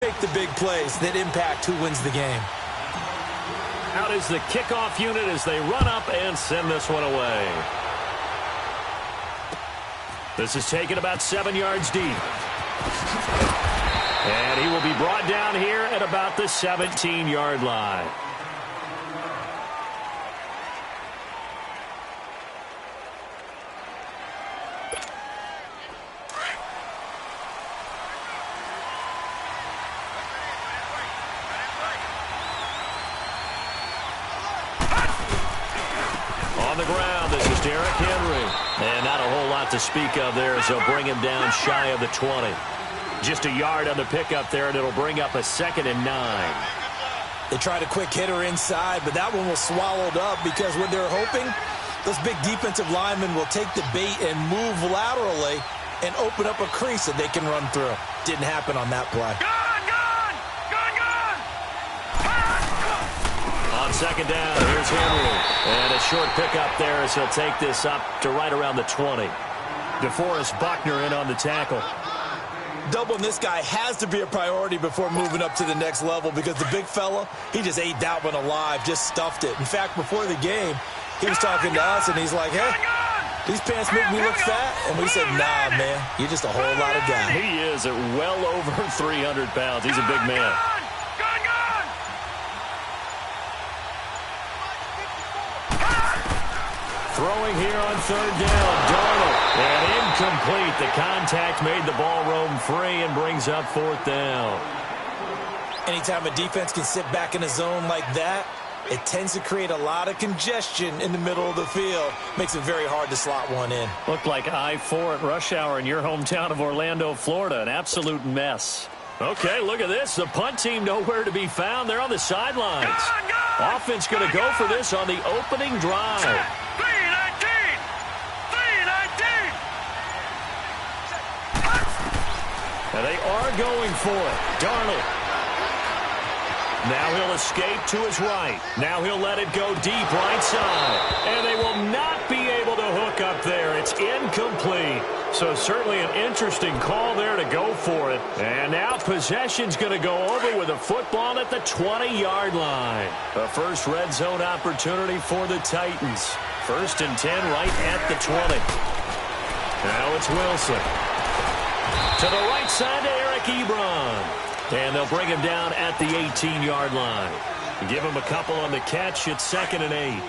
Make the big plays that impact who wins the game. Out is the kickoff unit as they run up and send this one away. This is taken about 7 yards deep. And he will be brought down here at about the 17-yard line. On the ground, this is Derrick Henry. And not a whole lot to speak of there as they'll bring him down shy of the 20. Just a yard on the pickup there, and it'll bring up a 2nd and 9. They tried a quick hitter inside, but that one was swallowed up because what they're hoping, those big defensive linemen will take the bait and move laterally and open up a crease that they can run through. Didn't happen on that play. On 2nd down, here's Henry. And a short pickup there as he'll take this up to right around the 20. DeForest Buckner in on the tackle. Doubling this guy has to be a priority before moving up to the next level because the big fella, he just ate that one alive, just stuffed it. In fact, before the game, he was talking to us, and he's like, hey, these pants make me look fat. And we said, nah, man, you're just a whole lot of guy. He is at well over 300 pounds. He's a big man. Throwing here on 3rd down, Darnold. And incomplete. The contact made the ball roam free and brings up 4th down. Anytime a defense can sit back in a zone like that, it tends to create a lot of congestion in the middle of the field. Makes it very hard to slot one in. Looked like I-4 at rush hour in your hometown of Orlando, Florida. An absolute mess. Okay, look at this. The punt team nowhere to be found. They're on the sidelines. Offense going to go for this on the opening drive. And they are going for it. Darnold. Now he'll escape to his right. Now he'll let it go deep right side. And they will not be able to hook up there. It's incomplete. So certainly an interesting call there to go for it. And now possession's going to go over with a football at the 20-yard line. A first red zone opportunity for the Titans. 1st and 10 right at the 20. Now it's Wilson. To the right side to Eric Ebron. And they'll bring him down at the 18-yard line. Give him a couple on the catch. It's 2nd and 8.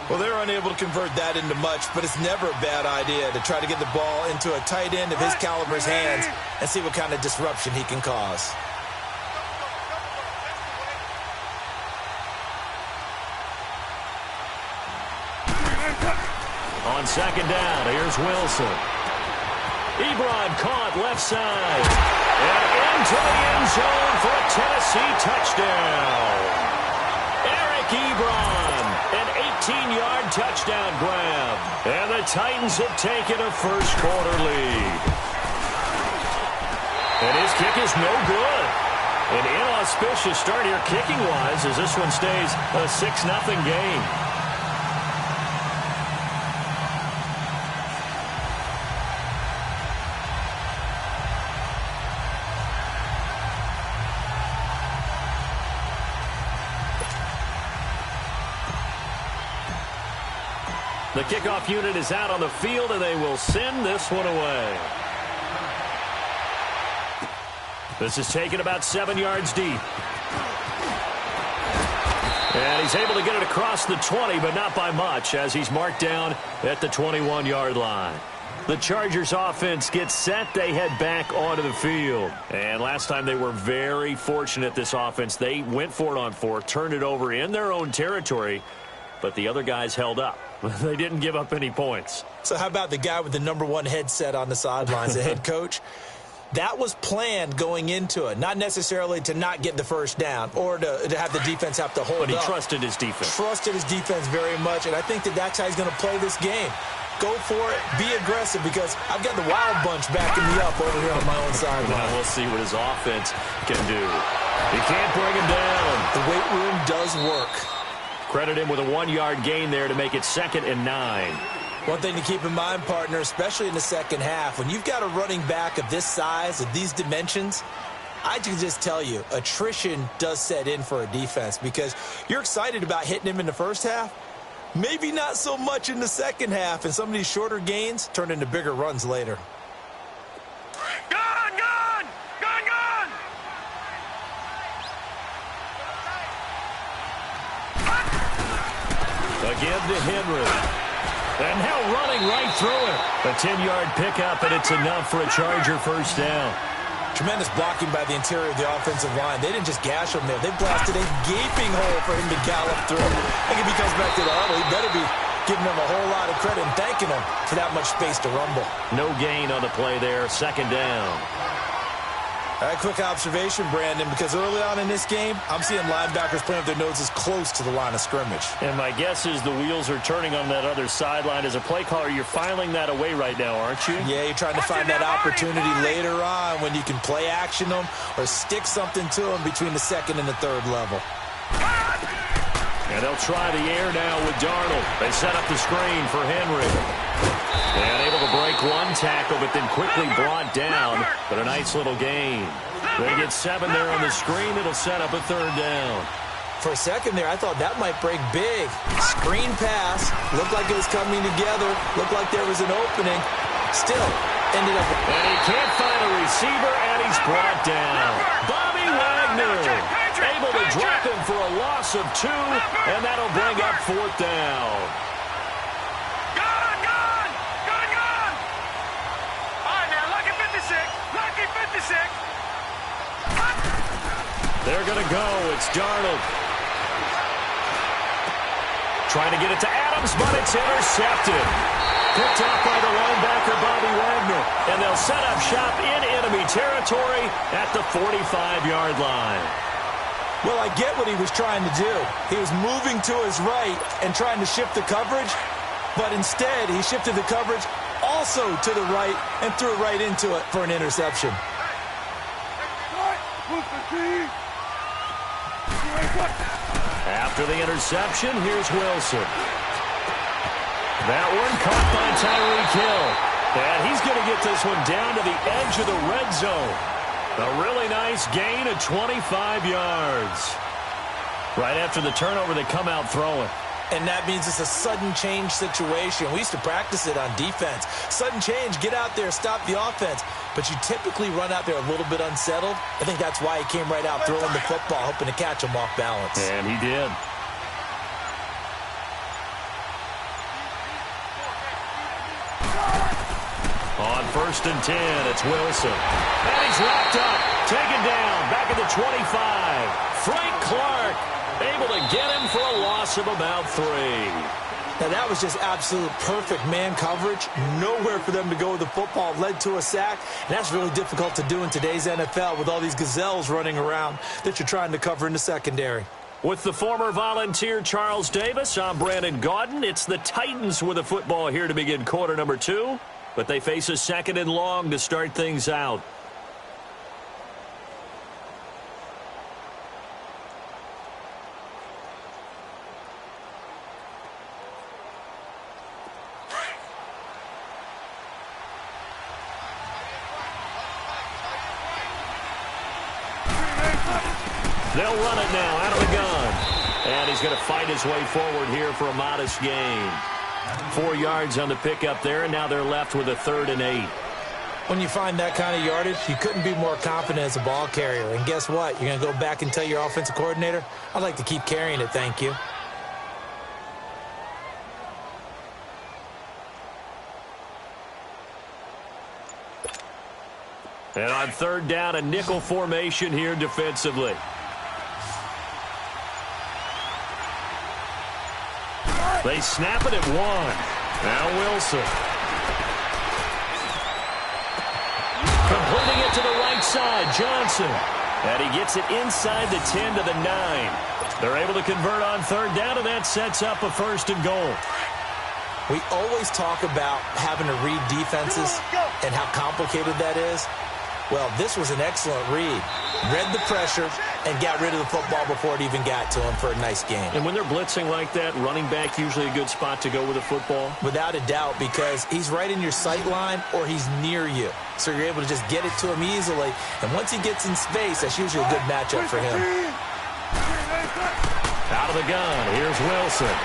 Well, they're unable to convert that into much, but it's never a bad idea to try to get the ball into a tight end of his caliber's hands and see what kind of disruption he can cause. On 2nd down, here's Wilson. Ebron caught left side. And into the end zone for a Tennessee touchdown. Eric Ebron, an 18-yard touchdown grab. And the Titans have taken a first-quarter lead. And his kick is no good. An inauspicious start here kicking-wise as this one stays a 6-0 game. The kickoff unit is out on the field, and they will send this one away. This is taken about 7 yards deep. And he's able to get it across the 20, but not by much, as he's marked down at the 21-yard line. The Chargers offense gets set. They head back onto the field. And last time they were very fortunate, this offense. They went for it on 4, turned it over in their own territory, but the other guys held up. They didn't give up any points. So how about the guy with the #1 headset on the sidelines, the head coach? That was planned going into it, not necessarily to not get the first down or to have the defense have to hold up. But he trusted his defense. Trusted his defense very much, and I think that that's how he's going to play this game. Go for it, be aggressive, because I've got the wild bunch backing me up over here on my own sideline. Now we'll see what his offense can do. He can't bring him down. The weight room does work. Credit him with a 1-yard gain there to make it 2nd and 9. One thing to keep in mind, partner, especially in the second half, when you've got a running back of this size, of these dimensions, I can just tell you, attrition does set in for a defense because you're excited about hitting him in the first half. Maybe not so much in the second half, and some of these shorter gains turn into bigger runs later. Gone! Gone! Gone! Gone! Again to Henry. And now running right through it. A 10-yard pickup, and it's enough for a Charger first down. Tremendous blocking by the interior of the offensive line. They didn't just gash him there. They blasted a gaping hole for him to gallop through. I think if he comes back to the huddle, he better be giving them a whole lot of credit and thanking them for that much space to rumble. No gain on the play there. Second down. All right, quick observation, Brandon, because early on in this game, I'm seeing linebackers playing with their noses close to the line of scrimmage. And my guess is the wheels are turning on that other sideline. As a play caller, you're filing that away right now, aren't you? Yeah, you're trying to find that opportunity later on when you can play action them or stick something to them between the second and the third level. And they'll try the air now with Darnold. They set up the screen for Henry. And able to break one tackle, but then quickly brought down. But a nice little gain. They get 7 there on the screen. It'll set up a third down. For a second there, I thought that might break big. Screen pass. Looked like it was coming together. Looked like there was an opening. Still, ended up... And he can't find a receiver, and he's brought down. Bobby Wagner able to drop him for a loss of 2, and that'll bring up fourth down. Gone! Gone! Gone! Gone! All right, now, lucky 56. Lucky 56. They're going to go. It's Darnold. Trying to get it to Adams, but it's intercepted. Picked off by the linebacker, Bobby Wagner. And they'll set up shop in enemy territory at the 45-yard line. Well, I get what he was trying to do. He was moving to his right and trying to shift the coverage, but instead he shifted the coverage also to the right and threw it right into it for an interception. After the interception, here's Wilson. That one caught by Tyreek Hill. And he's going to get this one down to the edge of the red zone. A really nice gain of 25 yards. Right after the turnover, they come out throwing. And that means it's a sudden change situation. We used to practice it on defense. Sudden change, get out there, stop the offense. But you typically run out there a little bit unsettled. I think that's why he came right out throwing the football, hoping to catch him off balance. And he did. On 1st and 10, it's Wilson. And he's wrapped up, taken down, back at the 25. Frank Clark able to get him for a loss of about 3. Now, that was just absolute perfect man coverage. Nowhere for them to go with the football. Led to a sack. And that's really difficult to do in today's NFL with all these gazelles running around that you're trying to cover in the secondary. With the former Volunteer Charles Davis, I'm Brandon Gaudin. It's the Titans with the football here to begin quarter number 2. But they face a 2nd and long to start things out. They'll run it now out of the gun. And he's going to fight his way forward here for a modest gain. 4 yards on the pickup there, and now they're left with a 3rd and 8. When you find that kind of yardage, you couldn't be more confident as a ball carrier. And guess what? You're going to go back and tell your offensive coordinator, I'd like to keep carrying it, thank you. And on 3rd down, a nickel formation here defensively. They snap it at 1. Now Wilson. Completing it to the right side, Johnson. And he gets it inside the 10 to the 9. They're able to convert on 3rd down, and that sets up a 1st and goal. We always talk about having to read defenses and how complicated that is. Well, this was an excellent read. Read the pressure and got rid of the football before it even got to him for a nice game. And when they're blitzing like that, running back usually a good spot to go with the football? Without a doubt, because he's right in your sight line or he's near you. So you're able to just get it to him easily. And once he gets in space, that's usually a good matchup for him. Out of the gun, here's Wilson.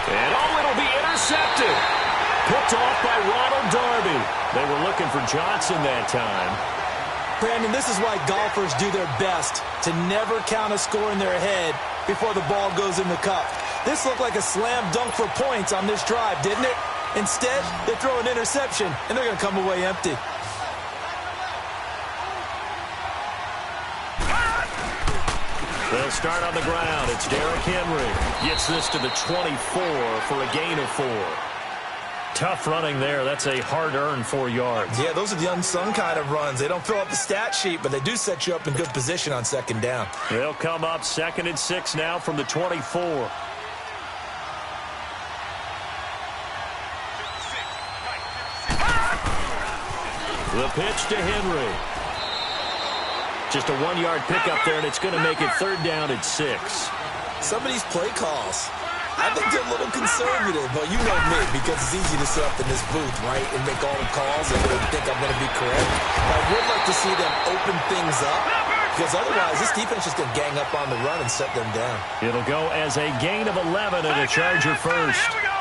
And it'll be intercepted. Picked off by Ronald Darby. They were looking for Johnson that time. Brandon, this is why golfers do their best to never count a score in their head before the ball goes in the cup. This looked like a slam dunk for points on this drive, didn't it? Instead, they throw an interception, and they're going to come away empty. They'll start on the ground. It's Derrick Henry. Gets this to the 24 for a gain of 4. Tough running there. That's a hard-earned 4 yards. Yeah, those are the unsung kind of runs. They don't fill up the stat sheet, but they do set you up in good position on second down. They'll come up 2nd and 6 now from the 24. The pitch to Henry. Just a 1-yard pickup there, and it's going to make it 3rd down at 6. Some of these play calls, I think they're a little conservative, but you know me, because it's easy to sit up in this booth, right, and make all the calls and really think I'm going to be correct. But I would like to see them open things up, because otherwise this defense is going to gang up on the run and set them down. It'll go as a gain of 11 and a Charger first. Here we go.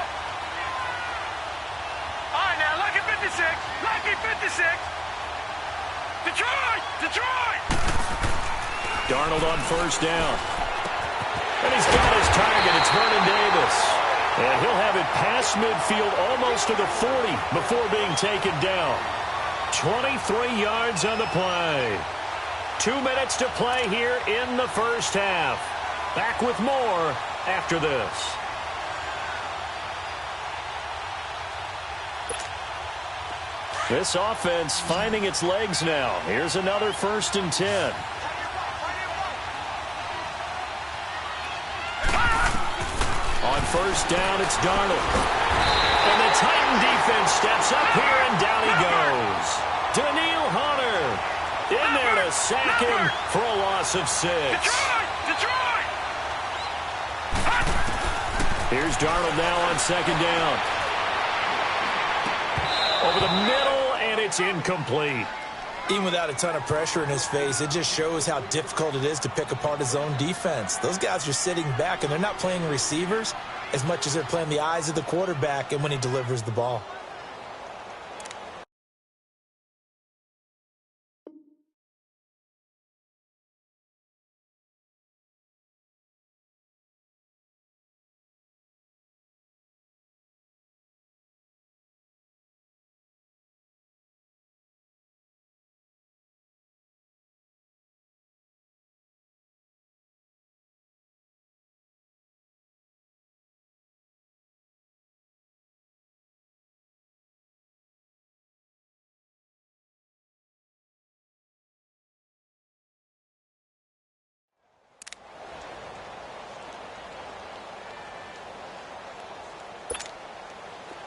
All right, now, lucky 56. Lucky 56. Detroit! Detroit! Darnold on 1st down. And he's got his target. It's Vernon Davis. And he'll have it past midfield almost to the 40 before being taken down. 23 yards on the play. 2 minutes to play here in the first half. Back with more after this. This offense finding its legs now. Here's another 1st and 10. On 1st down, it's Darnold. And the Titan defense steps up here, and down he goes. Daniil Hunter in there to sack him for a loss of 6. Detroit! Detroit! Here's Darnold now on 2nd down. Over the middle, and it's incomplete. Even without a ton of pressure in his face, it just shows how difficult it is to pick apart his own defense. Those guys are sitting back, and they're not playing receivers as much as they're playing the eyes of the quarterback and when he delivers the ball.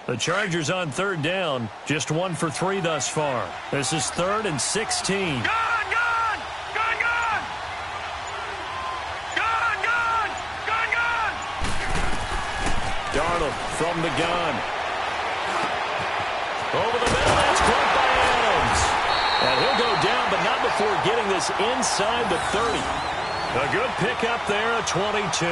The Chargers on 3rd down, just 1 for 3 thus far. This is 3rd and 16. Gone! Gone! Gone! Gone! Gone! Gone! Gone! Gone! Darnold from the gun. Over the middle, that's caught by Adams. And he'll go down, but not before getting this inside the 30. A good pickup there, a 22.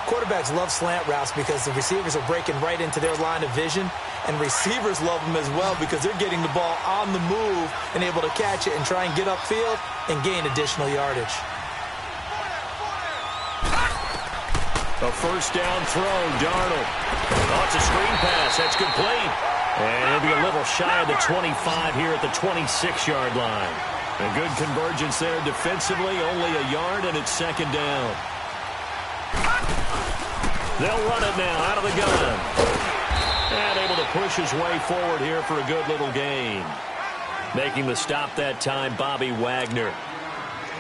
Quarterbacks love slant routes because the receivers are breaking right into their line of vision, and receivers love them as well because they're getting the ball on the move and able to catch it and try and get upfield and gain additional yardage. A 1st down throw, Darnold. Oh, it's a screen pass. That's complete. And he'll be a little shy of the 25 here at the 26-yard line. A good convergence there defensively, only a yard, and it's 2nd down. They'll run it now out of the gun. And able to push his way forward here for a good little gain. Making the stop that time, Bobby Wagner.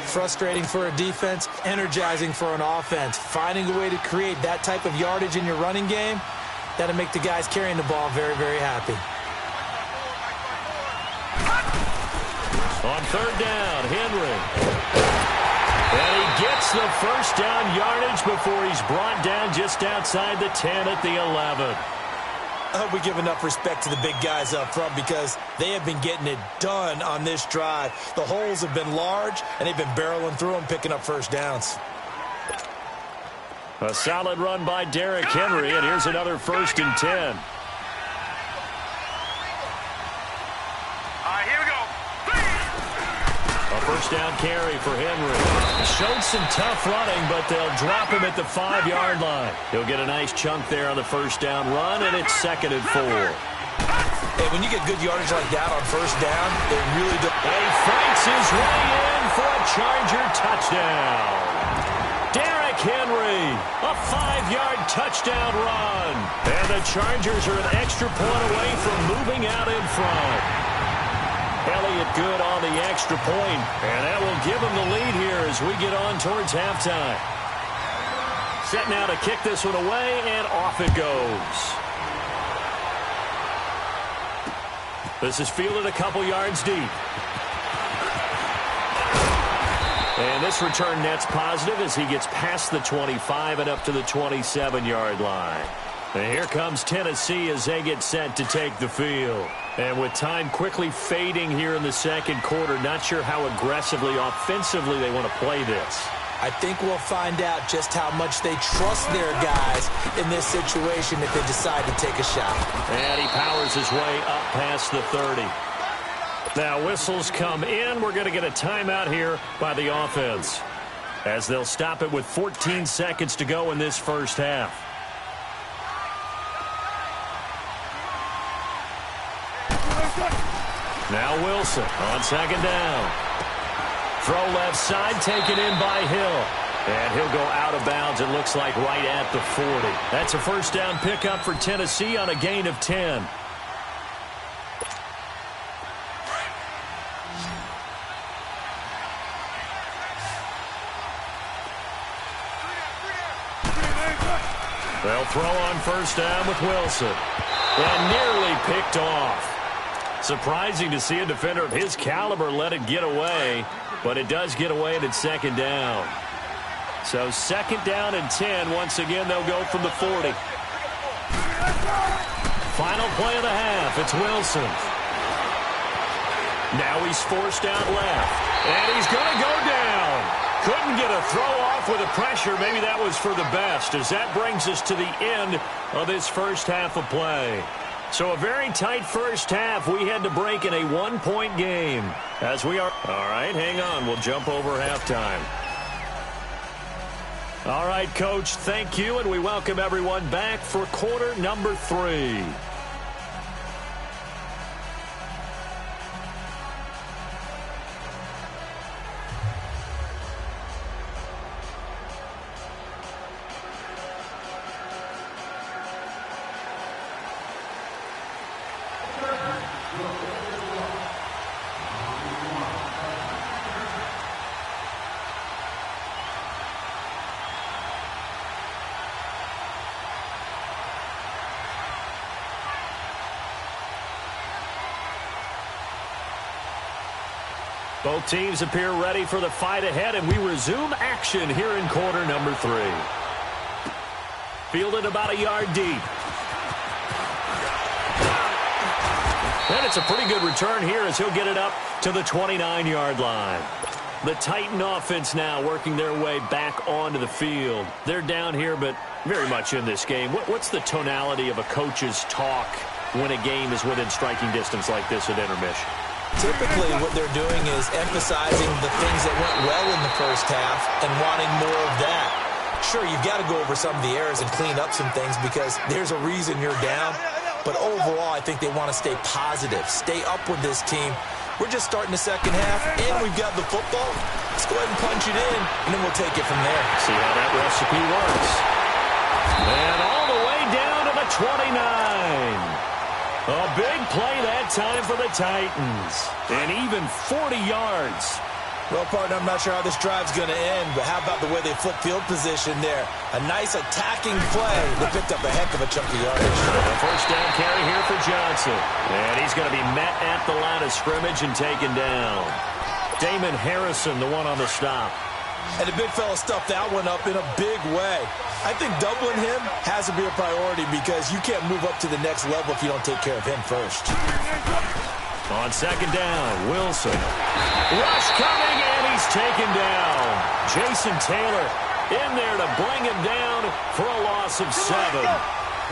Frustrating for a defense, energizing for an offense. Finding a way to create that type of yardage in your running game, that'll make the guys carrying the ball very, very happy. On third down, Henry. And he gets the first down yardage before he's brought down just outside the 10 at the 11. I hope we give enough respect to the big guys up front because they have been getting it done on this drive. The holes have been large, and they've been barreling through them, picking up first downs. A solid run by Derrick Henry, and here's another 1st and 10. First down carry for Henry. Showed some tough running, but they'll drop him at the 5-yard line. He'll get a nice chunk there on the first down run, and it's 2nd and 4. Hey, when you get good yardage like that on first down, it really does. And he fights his way in for a Charger touchdown. Derrick Henry, a 5-yard touchdown run. And the Chargers are an extra point away from moving out in front. Elliott good on the extra point, and that will give him the lead here as we get on towards halftime. Set now to kick this one away, and off it goes. This is fielded a couple yards deep. And this return net's positive as he gets past the 25 and up to the 27-yard line. And here comes Tennessee as they get set to take the field. And with time quickly fading here in the second quarter, not sure how aggressively, offensively they want to play this. I think we'll find out just how much they trust their guys in this situation if they decide to take a shot. And he powers his way up past the 30. Now whistles come in. We're going to get a timeout here by the offense as they'll stop it with 14 seconds to go in this first half. Now Wilson on second down. Throw left side, taken in by Hill. And he'll go out of bounds, it looks like, right at the 40. That's a first down pickup for Tennessee on a gain of 10. They'll throw on first down with Wilson. And nearly picked off. Surprising to see a defender of his caliber let it get away, but it does get away and it's second down. So second down and 10. Once again, they'll go from the 40. Final play of the half. It's Wilson. Now he's forced out left. And he's going to go down. Couldn't get a throw off with the pressure. Maybe that was for the best, as that brings us to the end of this first half of play. So a very tight first half. We had to break in a one-point game. As we are... All right, hang on. We'll jump over halftime. All right, Coach, thank you, and we welcome everyone back for quarter number 3. Both teams appear ready for the fight ahead, and we resume action here in quarter number 3. Fielded about a yard deep. And it's a pretty good return here as he'll get it up to the 29-yard line. The Titan offense now working their way back onto the field. They're down here, but very much in this game. What's the tonality of a coach's talk when a game is within striking distance like this at intermission? Typically, what they're doing is emphasizing the things that went well in the first half and wanting more of that. Sure, you've got to go over some of the errors and clean up some things because there's a reason you're down. But overall, I think they want to stay positive, stay up with this team. We're just starting the second half, and we've got the football. Let's go ahead and punch it in, and then we'll take it from there. See how that recipe works. And all the way down to the 29. A big play that time for the Titans. And even 40 yards. Well, partner, I'm not sure how this drive's going to end, but how about the way they flip field position there? A nice attacking play. They picked up a heck of a chunk of yardage. A first down carry here for Johnson. And he's going to be met at the line of scrimmage and taken down. Damon Harrison, the one on the stop. And the big fella stuffed that one up in a big way. I think doubling him has to be a priority because you can't move up to the next level if you don't take care of him first. On second down, Wilson. Rush coming, and he's taken down. Jason Taylor in there to bring him down for a loss of 7.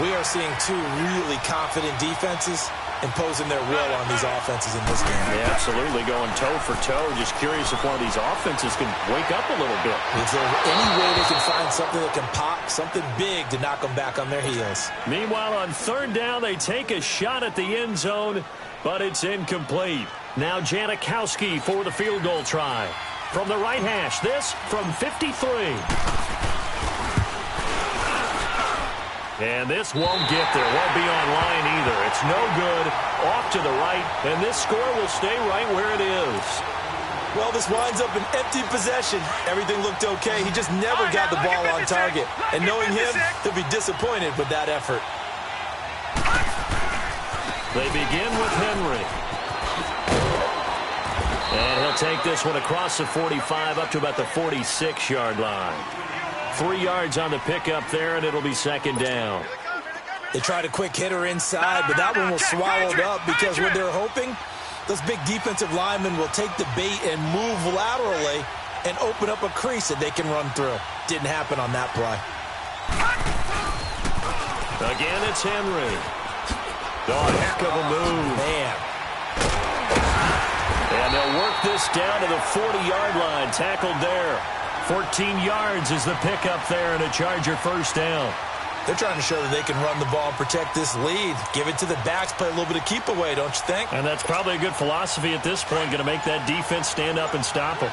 We are seeing two really confident defenses imposing their will on these offenses in this game. Yeah, absolutely, going toe for toe. Just curious if one of these offenses can wake up a little bit. Is there any way they can find something that can pop, something big to knock them back on their heels? Meanwhile, on third down, they take a shot at the end zone, but it's incomplete. Now Janikowski for the field goal try. From the right hash, this from 53. And this won't get there. Won't be on line either. It's no good. Off to the right, and this score will stay right where it is. Well, this winds up an empty possession. Everything looked okay. He just never got the ball on target. And knowing him, he'll be disappointed with that effort. They begin with Henry. And he'll take this one across the 45 up to about the 46-yard line. 3 yards on the pickup there, and it'll be second down. They tried a quick hitter inside, but that one was swallowed up because what they're hoping, those big defensive linemen will take the bait and move laterally and open up a crease that they can run through. Didn't happen on that play. Again, it's Henry. Oh, heck of a move. Man. And they'll work this down to the 40-yard line. Tackled there. 14 yards is the pickup there and a Charger first down. They're trying to show that they can run the ball and protect this lead. Give it to the backs, play a little bit of keep away, don't you think? And that's probably a good philosophy at this point, going to make that defense stand up and stop them.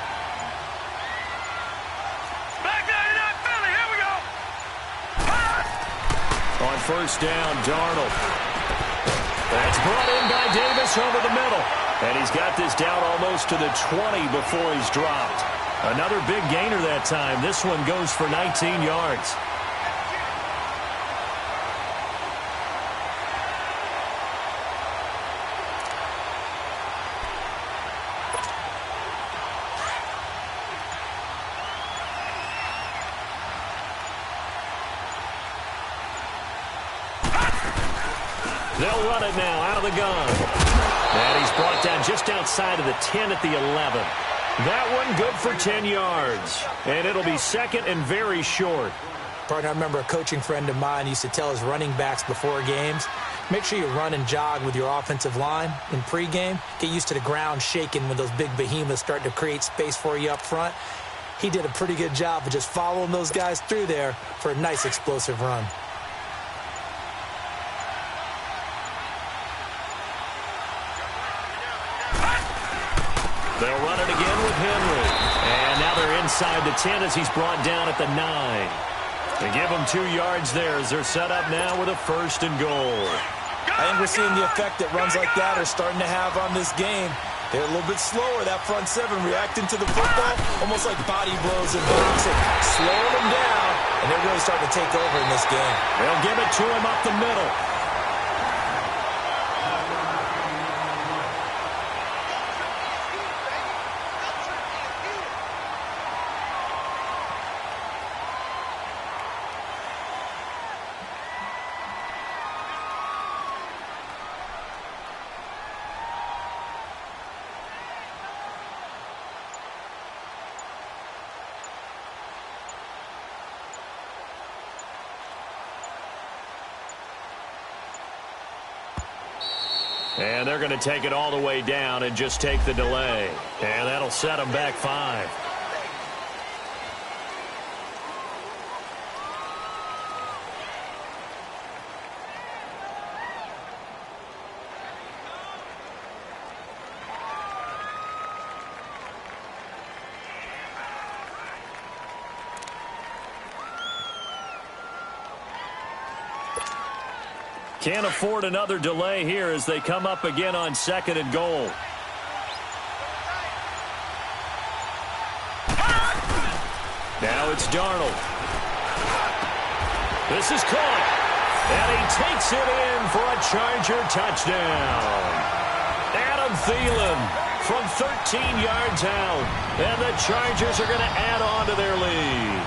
Back down in that Philly. Here we go. On first down, Darnold. That's brought in by Davis over the middle. And he's got this down almost to the 20 before he's dropped. Another big gainer that time. This one goes for 19 yards. They'll run it now out of the gun. And he's brought down just outside of the 10 at the 11. That one good for 10 yards. And it'll be second and very short. Partner, I remember a coaching friend of mine used to tell his running backs before games, make sure you run and jog with your offensive line in pregame. Get used to the ground shaking when those big behemoths start to create space for you up front. He did a pretty good job of just following those guys through there for a nice explosive run. They'll run it again with Henry. And now they're inside the 10 as he's brought down at the 9. They give them 2 yards there as they're set up now with a first and goal. I think we're seeing the effect that runs like that are starting to have on this game. They're a little bit slower, that front seven, reacting to the football, almost like body blows in boxing, slowing them down, and they're really starting to take over in this game. They'll give it to him up the middle. And they're going to take it all the way down and just take the delay. And that'll set them back 5. Can't afford another delay here as they come up again on second and goal. Now it's Darnold. This is caught. And he takes it in for a Charger touchdown. Adam Thielen from 13 yards out. And the Chargers are going to add on to their lead.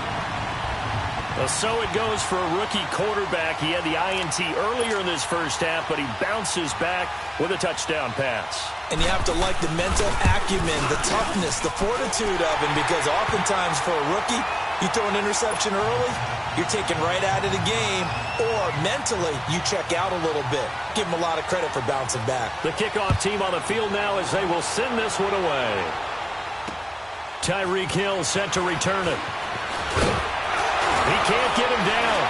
Well, so it goes for a rookie quarterback. He had the INT earlier in this first half, but he bounces back with a touchdown pass. And you have to like the mental acumen, the toughness, the fortitude of him, because oftentimes for a rookie, you throw an interception early, you're taken right out of the game, or mentally, you check out a little bit. Give him a lot of credit for bouncing back. The kickoff team on the field now as they will send this one away. Tyreek Hill set to return it. He can't get him down.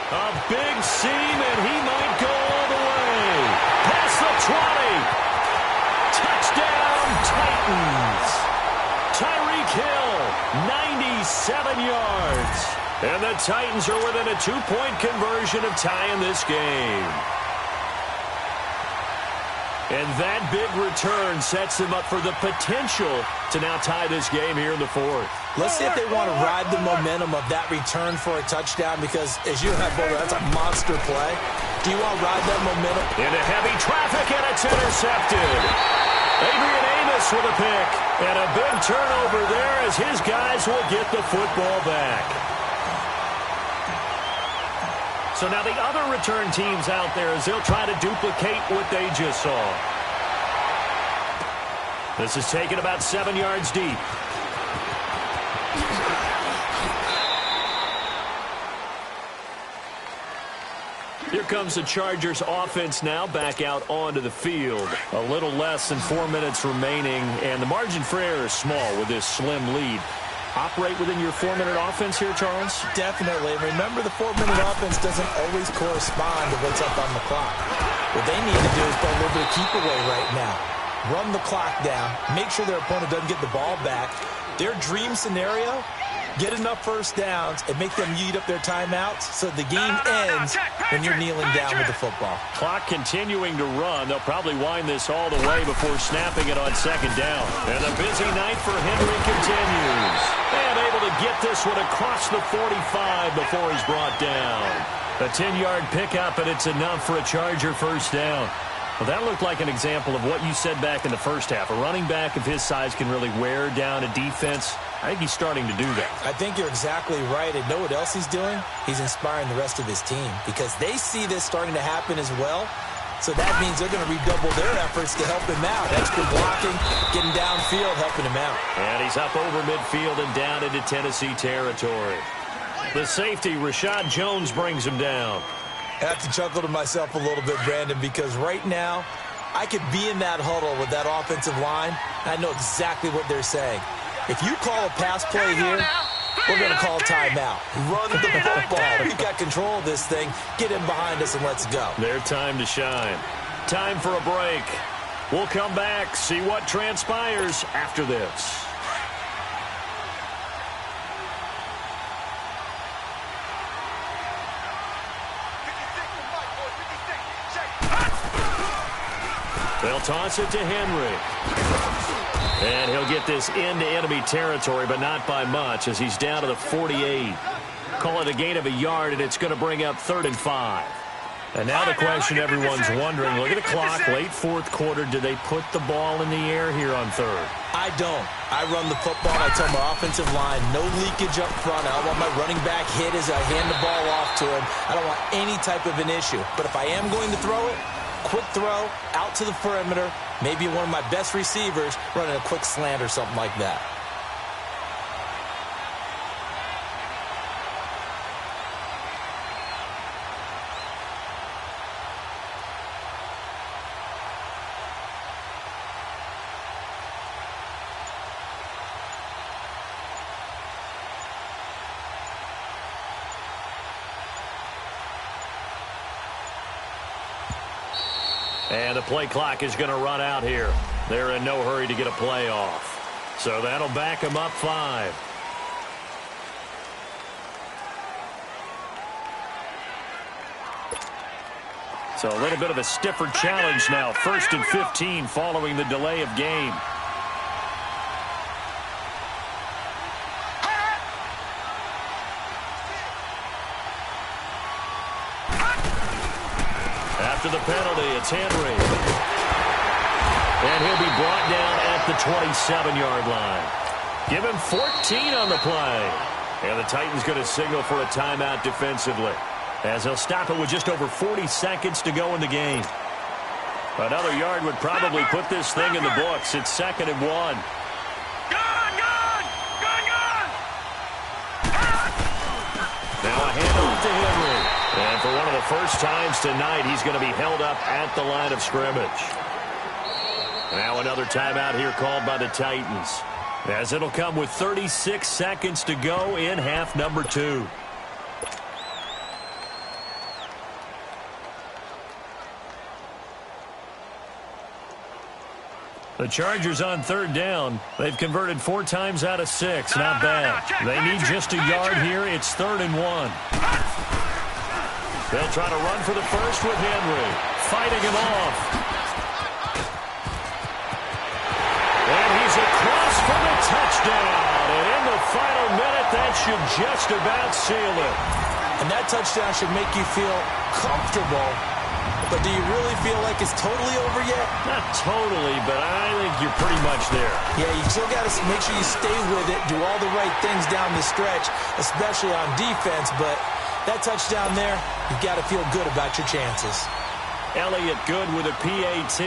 A big seam, and he might go all the way. Past the 20. Touchdown, Titans. Tyreek Hill, 97 yards. And the Titans are within a 2-point conversion of tying this game. And that big return sets them up for the potential to now tie this game here in the fourth. Let's see if they want to ride the momentum of that return for a touchdown, because as you and I both know, that's a monster play. Do you want to ride that momentum? Into heavy traffic, and it's intercepted. Adrian Amos with a pick. And a big turnover there as his guys will get the football back. So now the other return teams out there as they'll try to duplicate what they just saw. This is taken about 7 yards deep. Here comes the Chargers offense now back out onto the field. A little less than 4 minutes remaining, and the margin for error is small with this slim lead. Operate within your 4-minute offense here, Charles? Definitely. Remember, the 4-minute offense doesn't always correspond to what's up on the clock. What they need to do is play a little bit of keep away right now. Run the clock down. Make sure their opponent doesn't get the ball back. Their dream scenario, get enough first downs and make them eat up their timeouts so the game ends when you're kneeling down with the football. Clock continuing to run. They'll probably wind this all the way before snapping it on second down. And a busy night for Henry continues. And able to get this one across the 45 before he's brought down. A 10-yard pickup, and it's enough for a Charger first down. Well, that looked like an example of what you said back in the first half. A running back of his size can really wear down a defense. I think he's starting to do that. I think you're exactly right. And know what else he's doing? He's inspiring the rest of his team because they see this starting to happen as well. So that means they're going to redouble their efforts to help him out. Extra blocking, getting downfield, helping him out. And he's up over midfield and down into Tennessee territory. The safety, Rashad Jones, brings him down. I have to chuckle to myself a little bit, Brandon, because right now I could be in that huddle with that offensive line, and I know exactly what they're saying. If you call a pass play here, we're going to call timeout. Run the football. We've got control of this thing. Get in behind us and let's go. Their time to shine. Time for a break. We'll come back, see what transpires after this. They'll toss it to Henry. And he'll get this into enemy territory, but not by much as he's down to the 48. Call it a gain of a yard, and it's going to bring up 3rd and 5. And now the question everyone's wondering, look at the clock, late fourth quarter, do they put the ball in the air here on 3rd? I don't. I run the football. I tell my offensive line, no leakage up front. I don't want my running back hit as I hand the ball off to him. I don't want any type of an issue. But if I am going to throw it, quick throw, out to the perimeter, maybe one of my best receivers running a quick slant or something like that. And the play clock is going to run out here. They're in no hurry to get a play off. So that'll back them up 5. So a little bit of a stiffer challenge now. 1st and 15 following the delay of game. after the penalty. It's Henry. And he'll be brought down at the 27-yard line. Give him 14 on the play. And the Titans going to signal for a timeout defensively, as they'll stop it with just over 40 seconds to go in the game. Another yard would probably put this thing in the books. It's 2nd and 1. Gun! Now a handoff to Henry. And for one of the first times tonight, he's going to be held up at the line of scrimmage. Now another timeout here called by the Titans, as it'll come with 36 seconds to go in half number 2. The Chargers on 3rd down. They've converted 4 times out of 6. Not bad. They need just a yard here. It's 3rd and 1. They'll try to run for the first with Henry, fighting him off. And he's across for the touchdown. And in the final minute, that should just about seal it. And that touchdown should make you feel comfortable. But do you really feel like it's totally over yet? Not totally, but I think you're pretty much there. Yeah, you still got to make sure you stay with it, do all the right things down the stretch, especially on defense. But that touchdown there, you've got to feel good about your chances. Elliott good with a PAT,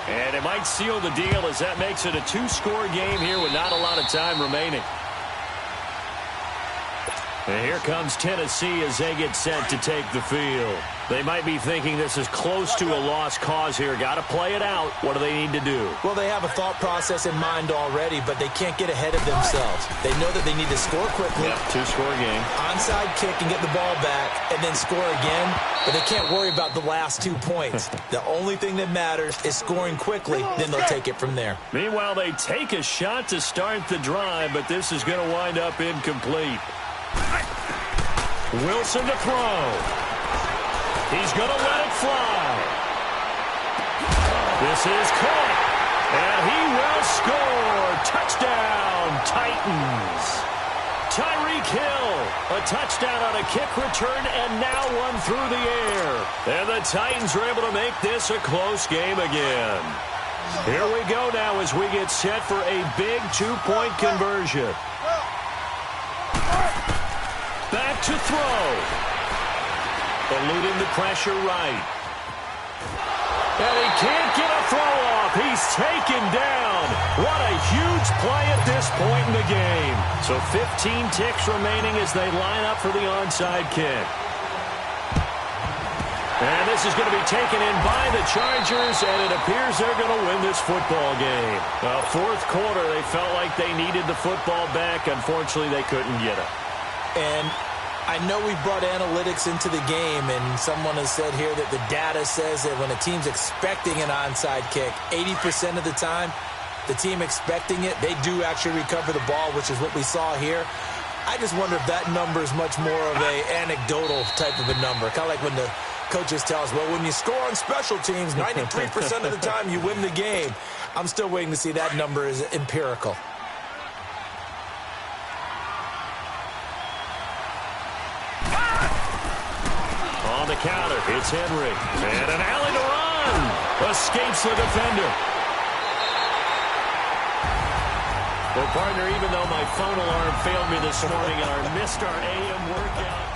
and it might seal the deal, as that makes it a 2-score game here with not a lot of time remaining. And here comes Tennessee as they get set to take the field. They might be thinking this is close to a lost cause here. Got to play it out. What do they need to do? Well, they have a thought process in mind already, but they can't get ahead of themselves. They know that they need to score quickly. Yep, 2-score game. Onside kick and get the ball back, and then score again. But they can't worry about the last 2 points. The only thing that matters is scoring quickly, then they'll take it from there. Meanwhile, they take a shot to start the drive, but this is going to wind up incomplete. Wilson to throw. He's going to let it fly. This is caught. And he will score. Touchdown, Titans. Tyreek Hill, a touchdown on a kick return, and now one through the air. And the Titans are able to make this a close game again. Here we go now as we get set for a big 2-point conversion. Back to throw. Eluding the pressure right. And he can't get a throw off. He's taken down. What a huge play at this point in the game. So 15 ticks remaining as they line up for the onside kick. And this is going to be taken in by the Chargers, and it appears they're going to win this football game. Well, 4th quarter, they felt like they needed the football back. Unfortunately, they couldn't get it. And I know we brought analytics into the game, and someone has said here that the data says that when a team's expecting an onside kick, 80% of the time, the team expecting it, they do actually recover the ball, which is what we saw here. I just wonder if that number is much more of a anecdotal type of a number. Kind of like when the coaches tell us, well, when you score on special teams, 93% of the time you win the game. I'm still waiting to see that number is empirical. On the counter, it's Henry. And an alley to run. Escapes the defender. Well, partner, even though my phone alarm failed me this morning and I missed our AM workout,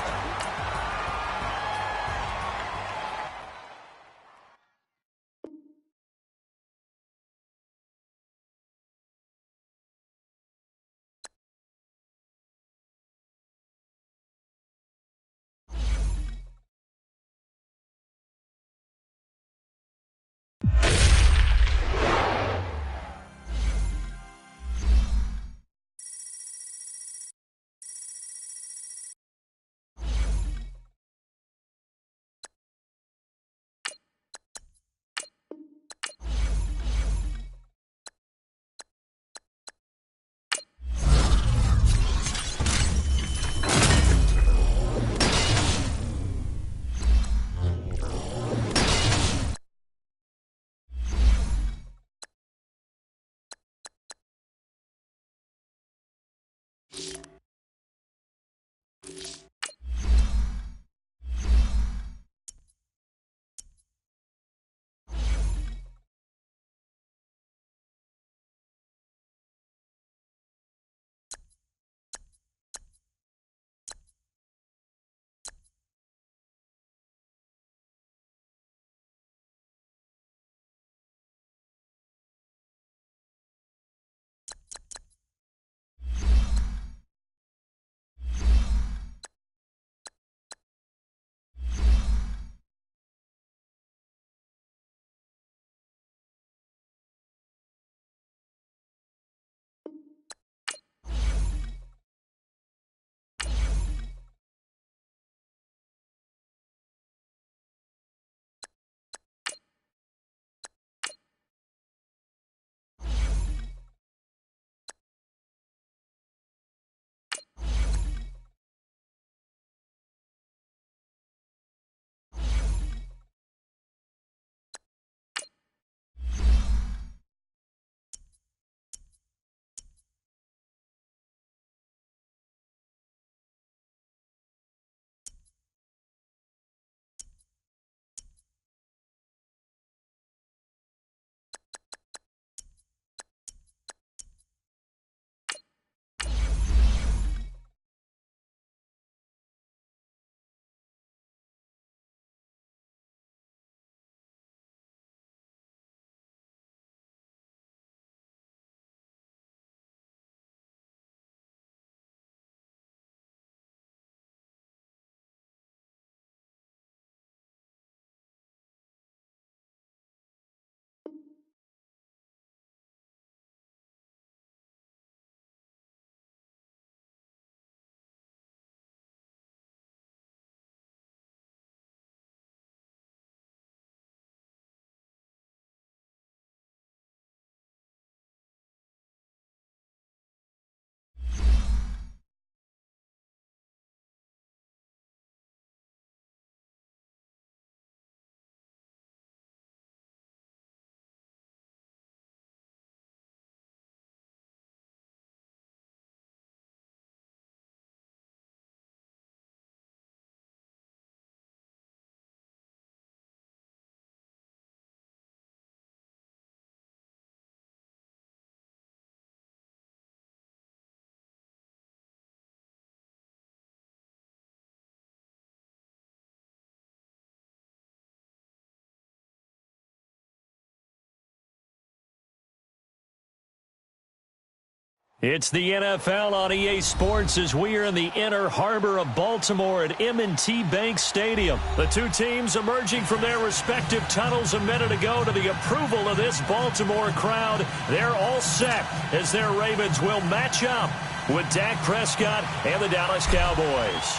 It's the NFL on EA Sports as we are in the inner harbor of Baltimore at M&T Bank Stadium. The two teams emerging from their respective tunnels a minute ago to the approval of this Baltimore crowd. They're all set as their Ravens will match up with Dak Prescott and the Dallas Cowboys.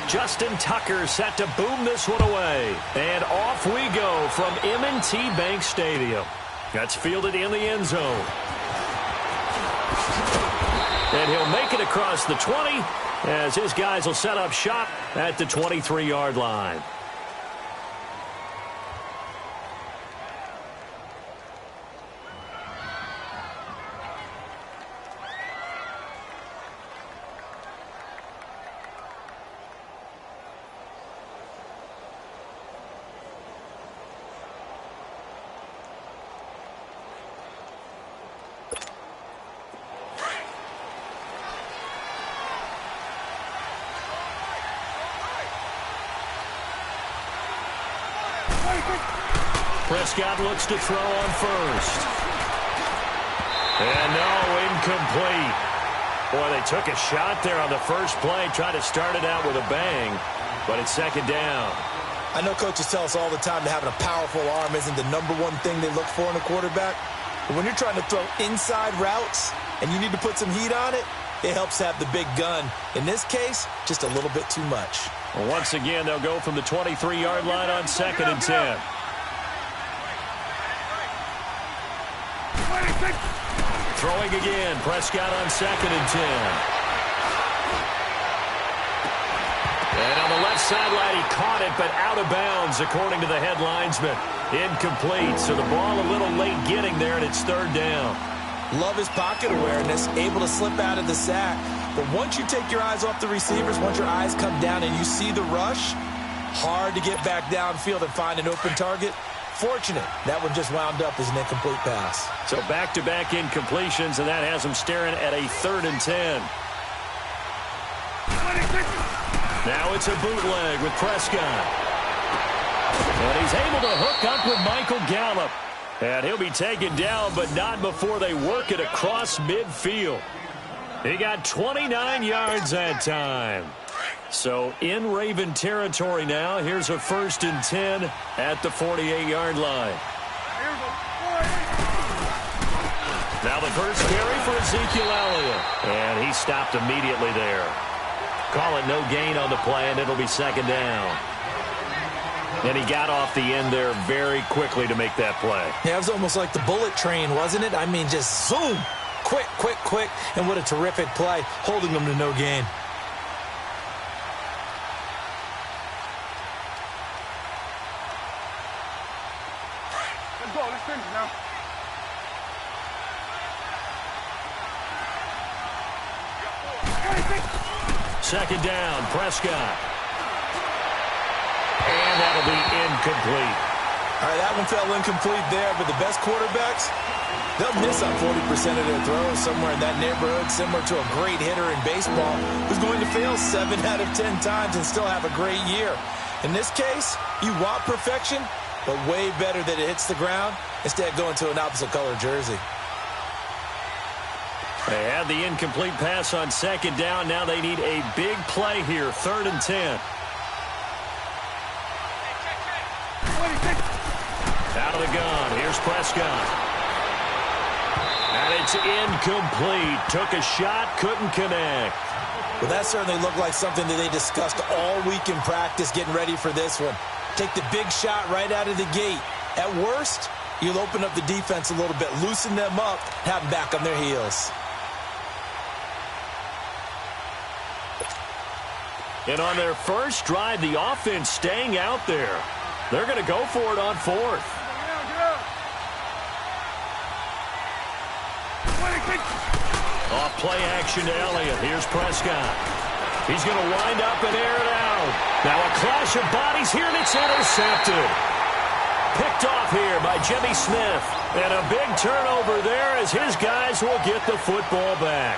Justin Tucker set to boom this one away. And off we go from M&T Bank Stadium. That's fielded in the end zone. And he'll make it across the 20 as his guys will set up shop at the 23-yard line. Prescott looks to throw on first. And no, incomplete. Boy, they took a shot there on the first play, tried to start it out with a bang, but it's second down. I know coaches tell us all the time that having a powerful arm isn't the number one thing they look for in a quarterback. But when you're trying to throw inside routes and you need to put some heat on it, it helps have the big gun. In this case, just a little bit too much. Well, once again, they'll go from the 23-yard line on 2nd and 10. Throwing again, Prescott on 2nd and 10. And on the left sideline, he caught it, but out of bounds, according to the head linesman. Incomplete, so the ball a little late getting there, and it's 3rd down. Love his pocket awareness, able to slip out of the sack. But once you take your eyes off the receivers, once your eyes come down and you see the rush, hard to get back downfield and find an open target. Fortunate, that one just wound up as an incomplete pass. So back-to-back incompletions, and that has him staring at a 3rd and 10. Now it's a bootleg with Prescott. And he's able to hook up with Michael Gallup. And he'll be taken down, but not before they work it across midfield. He got 29 yards that time. So in Raven territory now, here's a 1st and 10 at the 48-yard line. Now the first carry for Ezekiel Elliott. And he stopped immediately there. Call it no gain on the play, and it'll be 2nd down. And he got off the end there very quickly to make that play. Yeah, it was almost like the bullet train, wasn't it? I mean, just zoom. Quick, quick, quick. And what a terrific play, holding them to no gain. Let's go. Let's finish now. Second down, Prescott. And that'll be incomplete. All right, that one fell incomplete there, but the best quarterbacks, they'll miss on 40% of their throws, somewhere in that neighborhood, similar to a great hitter in baseball who's going to fail 7 out of 10 times and still have a great year. In this case, you want perfection, but way better that it hits the ground instead of going to an opposite color jersey. They had the incomplete pass on 2nd down. Now they need a big play here, 3rd and 10. Out of the gun, here's Prescott. And it's incomplete. Took a shot, couldn't connect. Well, that certainly looked like something that they discussed all week in practice getting ready for this one. Take the big shot right out of the gate. At worst, you'll open up the defense a little bit, loosen them up, have them back on their heels. And on their first drive, the offense staying out there. They're going to go for it on 4th. Off play action to Elliott. Here's Prescott. He's going to wind up and air it out. Now a clash of bodies here, and it's intercepted. Picked off here by Jimmy Smith. And a big turnover there as his guys will get the football back.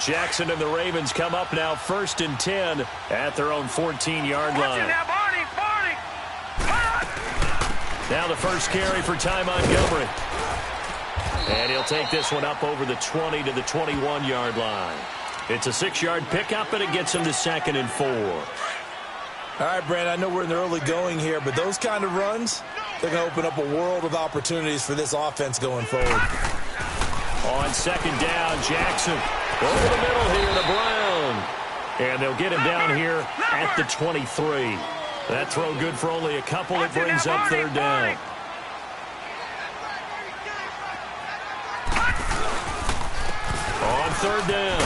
Jackson and the Ravens come up now 1st and 10 at their own 14-yard line. Now the first carry for Ty Montgomery. And he'll take this one up over the 20 to the 21-yard line. It's a 6-yard pickup, and it gets him to 2nd and 4. All right, Brandon, I know we're in the early going here, but those kind of runs, they're going to open up a world of opportunities for this offense going forward. On 2nd down, Jackson over the middle here to Brown. And they'll get him down here at the 23. That throw good for only a couple. It brings up 3rd down. On 3rd down,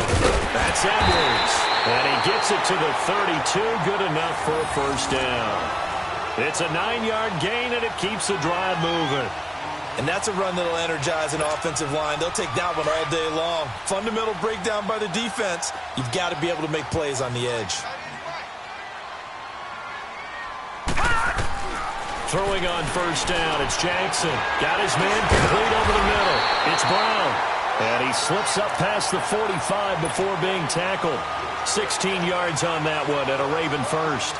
that's Edwards. And he gets it to the 32. Good enough for a 1st down. It's a 9-yard gain, and it keeps the drive moving. And that's a run that'll energize an offensive line. They'll take that one all day long. Fundamental breakdown by the defense. You've got to be able to make plays on the edge. Throwing on 1st down, it's Jackson. Got his man complete over the middle. It's Brown. And he slips up past the 45 before being tackled. 16 yards on that one at a Raven first.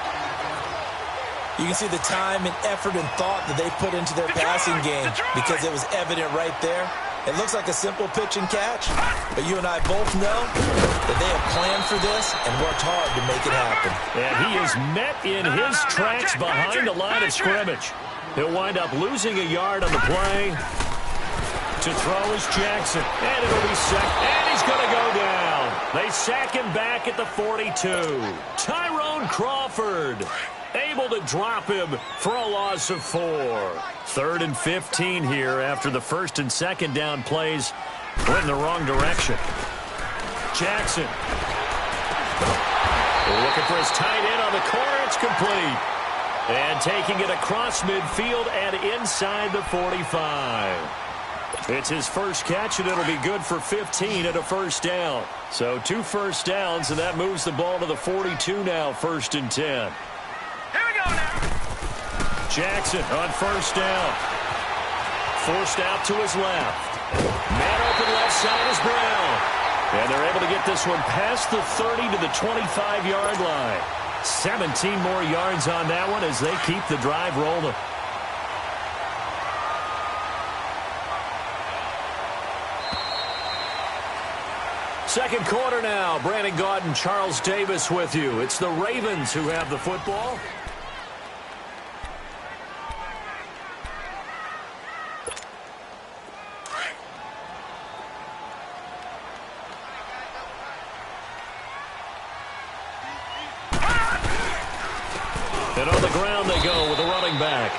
You can see the time and effort and thought that they put into their passing game because it was evident right there. It looks like a simple pitch and catch, but you and I both know that they have planned for this and worked hard to make it happen. And he is met in his tracks behind the line of scrimmage. He'll wind up losing a yard on the play. To throw is Jackson, and it'll be sacked, and he's going to go down. They sack him back at the 42. Tyrone Crawford able to drop him for a loss of 4. 3rd and 15 here after the 1st and 2nd down plays went in the wrong direction. Jackson looking for his tight end on the corner. It's complete. And taking it across midfield and inside the 45. It's his first catch, and it'll be good for 15 at a 1st down. So 2 first downs, and that moves the ball to the 42 now, 1st and 10. Jackson on 1st down. Forced out to his left. Man open left side is Brown. And they're able to get this one past the 30 to the 25-yard line. 17 more yards on that one as they keep the drive rolling. Second quarter now. Brandon Gaudin, Charles Davis with you. It's the Ravens who have the football. And on the ground they go with a running back.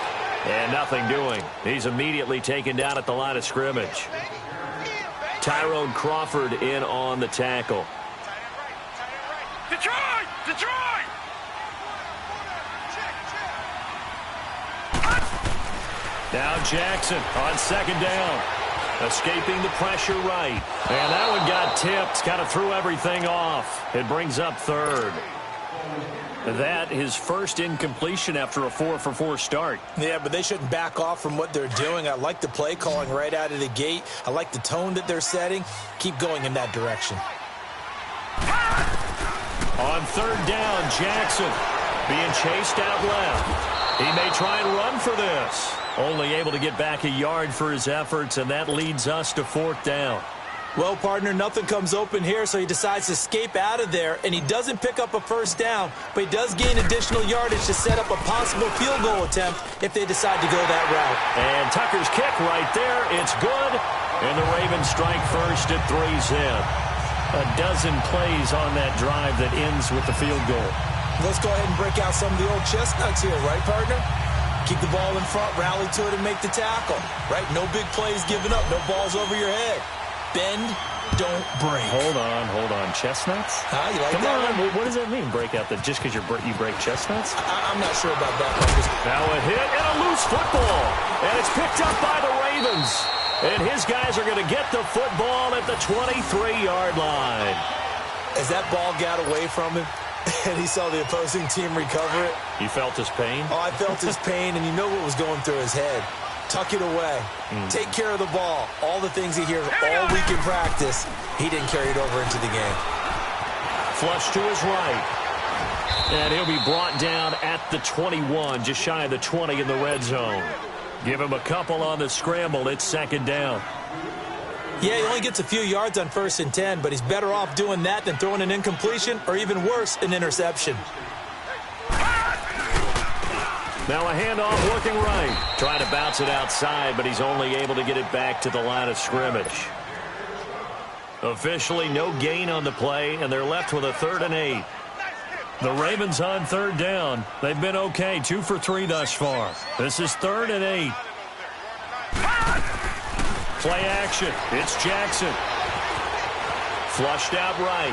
And nothing doing. He's immediately taken down at the line of scrimmage. Tyrone Crawford in on the tackle. Detroit! Detroit! Now Jackson on 2nd down. Escaping the pressure right. And that one got tipped. Kind of threw everything off. It brings up 3rd. That his first incompletion after a 4-for-4 start. Yeah, but they shouldn't back off from what they're doing. I like the play calling right out of the gate. I like the tone that they're setting. Keep going in that direction. On 3rd down, Jackson being chased out left. He may try and run for this. Only able to get back a yard for his efforts, and that leads us to 4th down. Well, partner, nothing comes open here, so he decides to escape out of there, and he doesn't pick up a 1st down, but he does gain additional yardage to set up a possible field goal attempt if they decide to go that route. And Tucker's kick right there. It's good, and the Ravens strike first at 3's in. A dozen plays on that drive that ends with the field goal. Let's go ahead and break out some of the old chestnuts here, right, partner? Keep the ball in front, rally to it, and make the tackle, right? No big plays given up, no balls over your head. Bend, don't break. Hold on. Chestnuts? You like Come that on. one? What does that mean, break out? That just because you break chestnuts? I'm not sure about that one. Now a hit and a loose football. And it's picked up by the Ravens. And his guys are going to get the football at the 23-yard line. As that ball got away from him and he saw the opposing team recover it. You felt his pain? Oh, I felt his pain, and you know what was going through his head. Tuck it away. Take care of the ball. All the things he hears all week in practice, he didn't carry it over into the game. Flush to his right. And he'll be brought down at the 21, just shy of the 20 in the red zone. Give him a couple on the scramble. It's second down. Yeah, he only gets a few yards on 1st and 10, but he's better off doing that than throwing an incompletion or even worse, an interception. Now a handoff looking right. Trying to bounce it outside, but he's only able to get it back to the line of scrimmage. Officially no gain on the play, and they're left with a 3rd and 8. The Ravens on 3rd down. They've been okay, 2 for 3 thus far. This is 3rd and 8. Play action. It's Jackson. Flushed out right.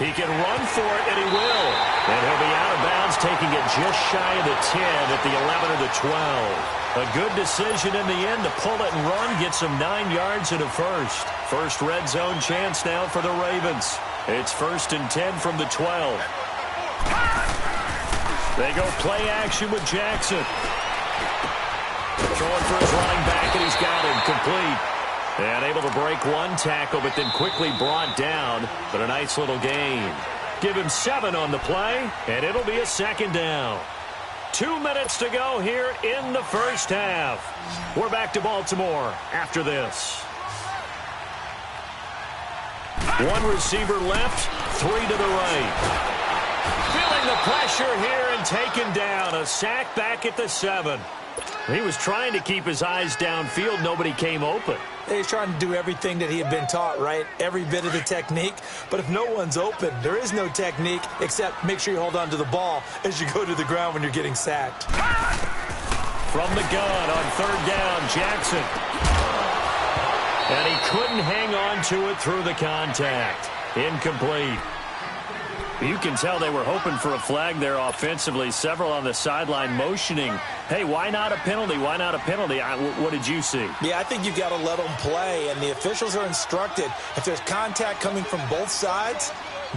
He can run for it, and he will. And he'll be out of bounds, taking it just shy of the 10 at the 11 or the 12. A good decision in the end to pull it and run, gets him 9 yards and a first. First red zone chance now for the Ravens. It's 1st and 10 from the 12. They go play action with Jackson. Throwing for his running back, and he's got him complete. And able to break one tackle, but then quickly brought down. But a nice little gain. Give him 7 on the play, and it'll be a second down. 2 minutes to go here in the first half. We're back to Baltimore after this. 1 receiver left, 3 to the right. Feeling the pressure here and taken down. A sack back at the 7. He was trying to keep his eyes downfield. Nobody came open. He's trying to do everything that he had been taught, right? Every bit of the technique. But if no one's open, there is no technique except make sure you hold on to the ball as you go to the ground when you're getting sacked. From the gun on 3rd down, Jackson. And he couldn't hang on to it through the contact. Incomplete. You can tell they were hoping for a flag there offensively. Several on the sideline motioning, hey, why not a penalty? Why not a penalty? What did you see? Yeah, I think you've got to let them play, and the officials are instructed. If there's contact coming from both sides,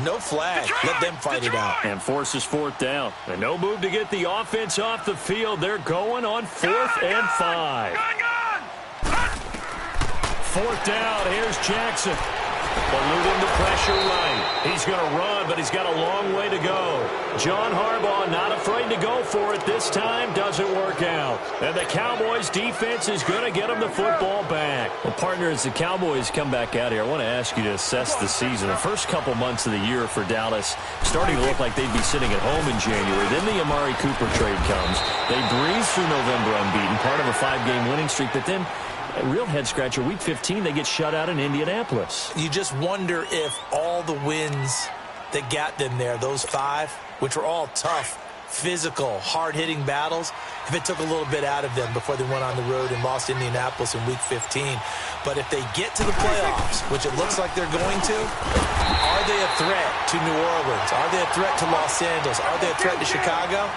no flag. Let them fight it out. And forces 4th down. And no move to get the offense off the field. They're going on 4th and 5. 4th down. Here's Jackson. Eluding the pressure right. He's going to run, but he's got a long way to go. John Harbaugh not afraid to go for it this time. Doesn't work out. And the Cowboys defense is going to get him the football back. Well, partner, as the Cowboys come back out here, I want to ask you to assess the season. The first couple months of the year for Dallas starting to look like they'd be sitting at home in January. Then the Amari Cooper trade comes. They breeze through November unbeaten, part of a 5-game winning streak, but then a real head-scratcher, Week 15, they get shut out in Indianapolis. You just wonder if all the wins that got them there, those 5, which were all tough, physical, hard-hitting battles, if it took a little bit out of them before they went on the road and lost Indianapolis in Week 15. But if they get to the playoffs, which it looks like they're going to, are they a threat to New Orleans? Are they a threat to Los Angeles? Are they a threat to Chicago?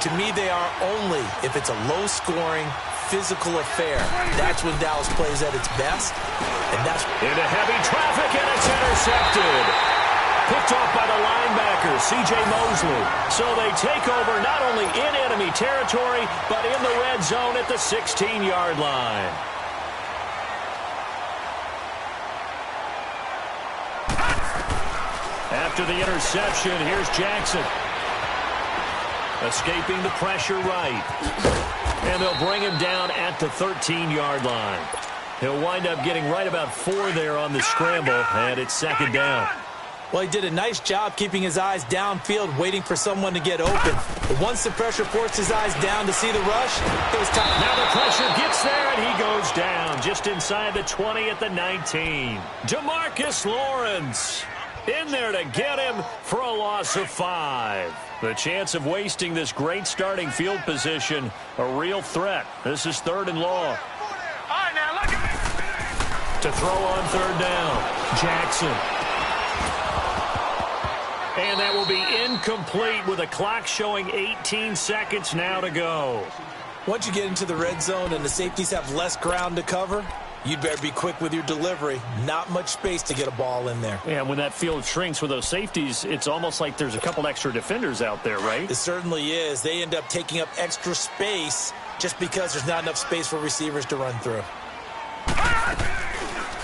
To me, they are only if it's a low-scoring, physical affair. That's when Dallas plays at its best, and that's into heavy traffic, and it's intercepted. Picked off by the linebacker, C.J. Mosley. So they take over not only in enemy territory, but in the red zone at the 16-yard line. After the interception, here's Jackson. Escaping the pressure right. And they'll bring him down at the 13-yard line. He'll wind up getting right about 4 there on the scramble, and it's second down. Well, he did a nice job keeping his eyes downfield, waiting for someone to get open. But once the pressure forced his eyes down to see the rush, it was time. Now the pressure gets there, and he goes down just inside the 20 at the 19. DeMarcus Lawrence in there to get him for a loss of 5. The chance of wasting this great starting field position, a real threat. This is 3rd and long. All right, now look at To throw on 3rd down, Jackson. And that will be incomplete with a clock showing 18 seconds now to go. Once you get into the red zone and the safeties have less ground to cover, you'd better be quick with your delivery. Not much space to get a ball in there. Yeah, when that field shrinks with those safeties, it's almost like there's a couple extra defenders out there, right? It certainly is. They end up taking up extra space just because there's not enough space for receivers to run through.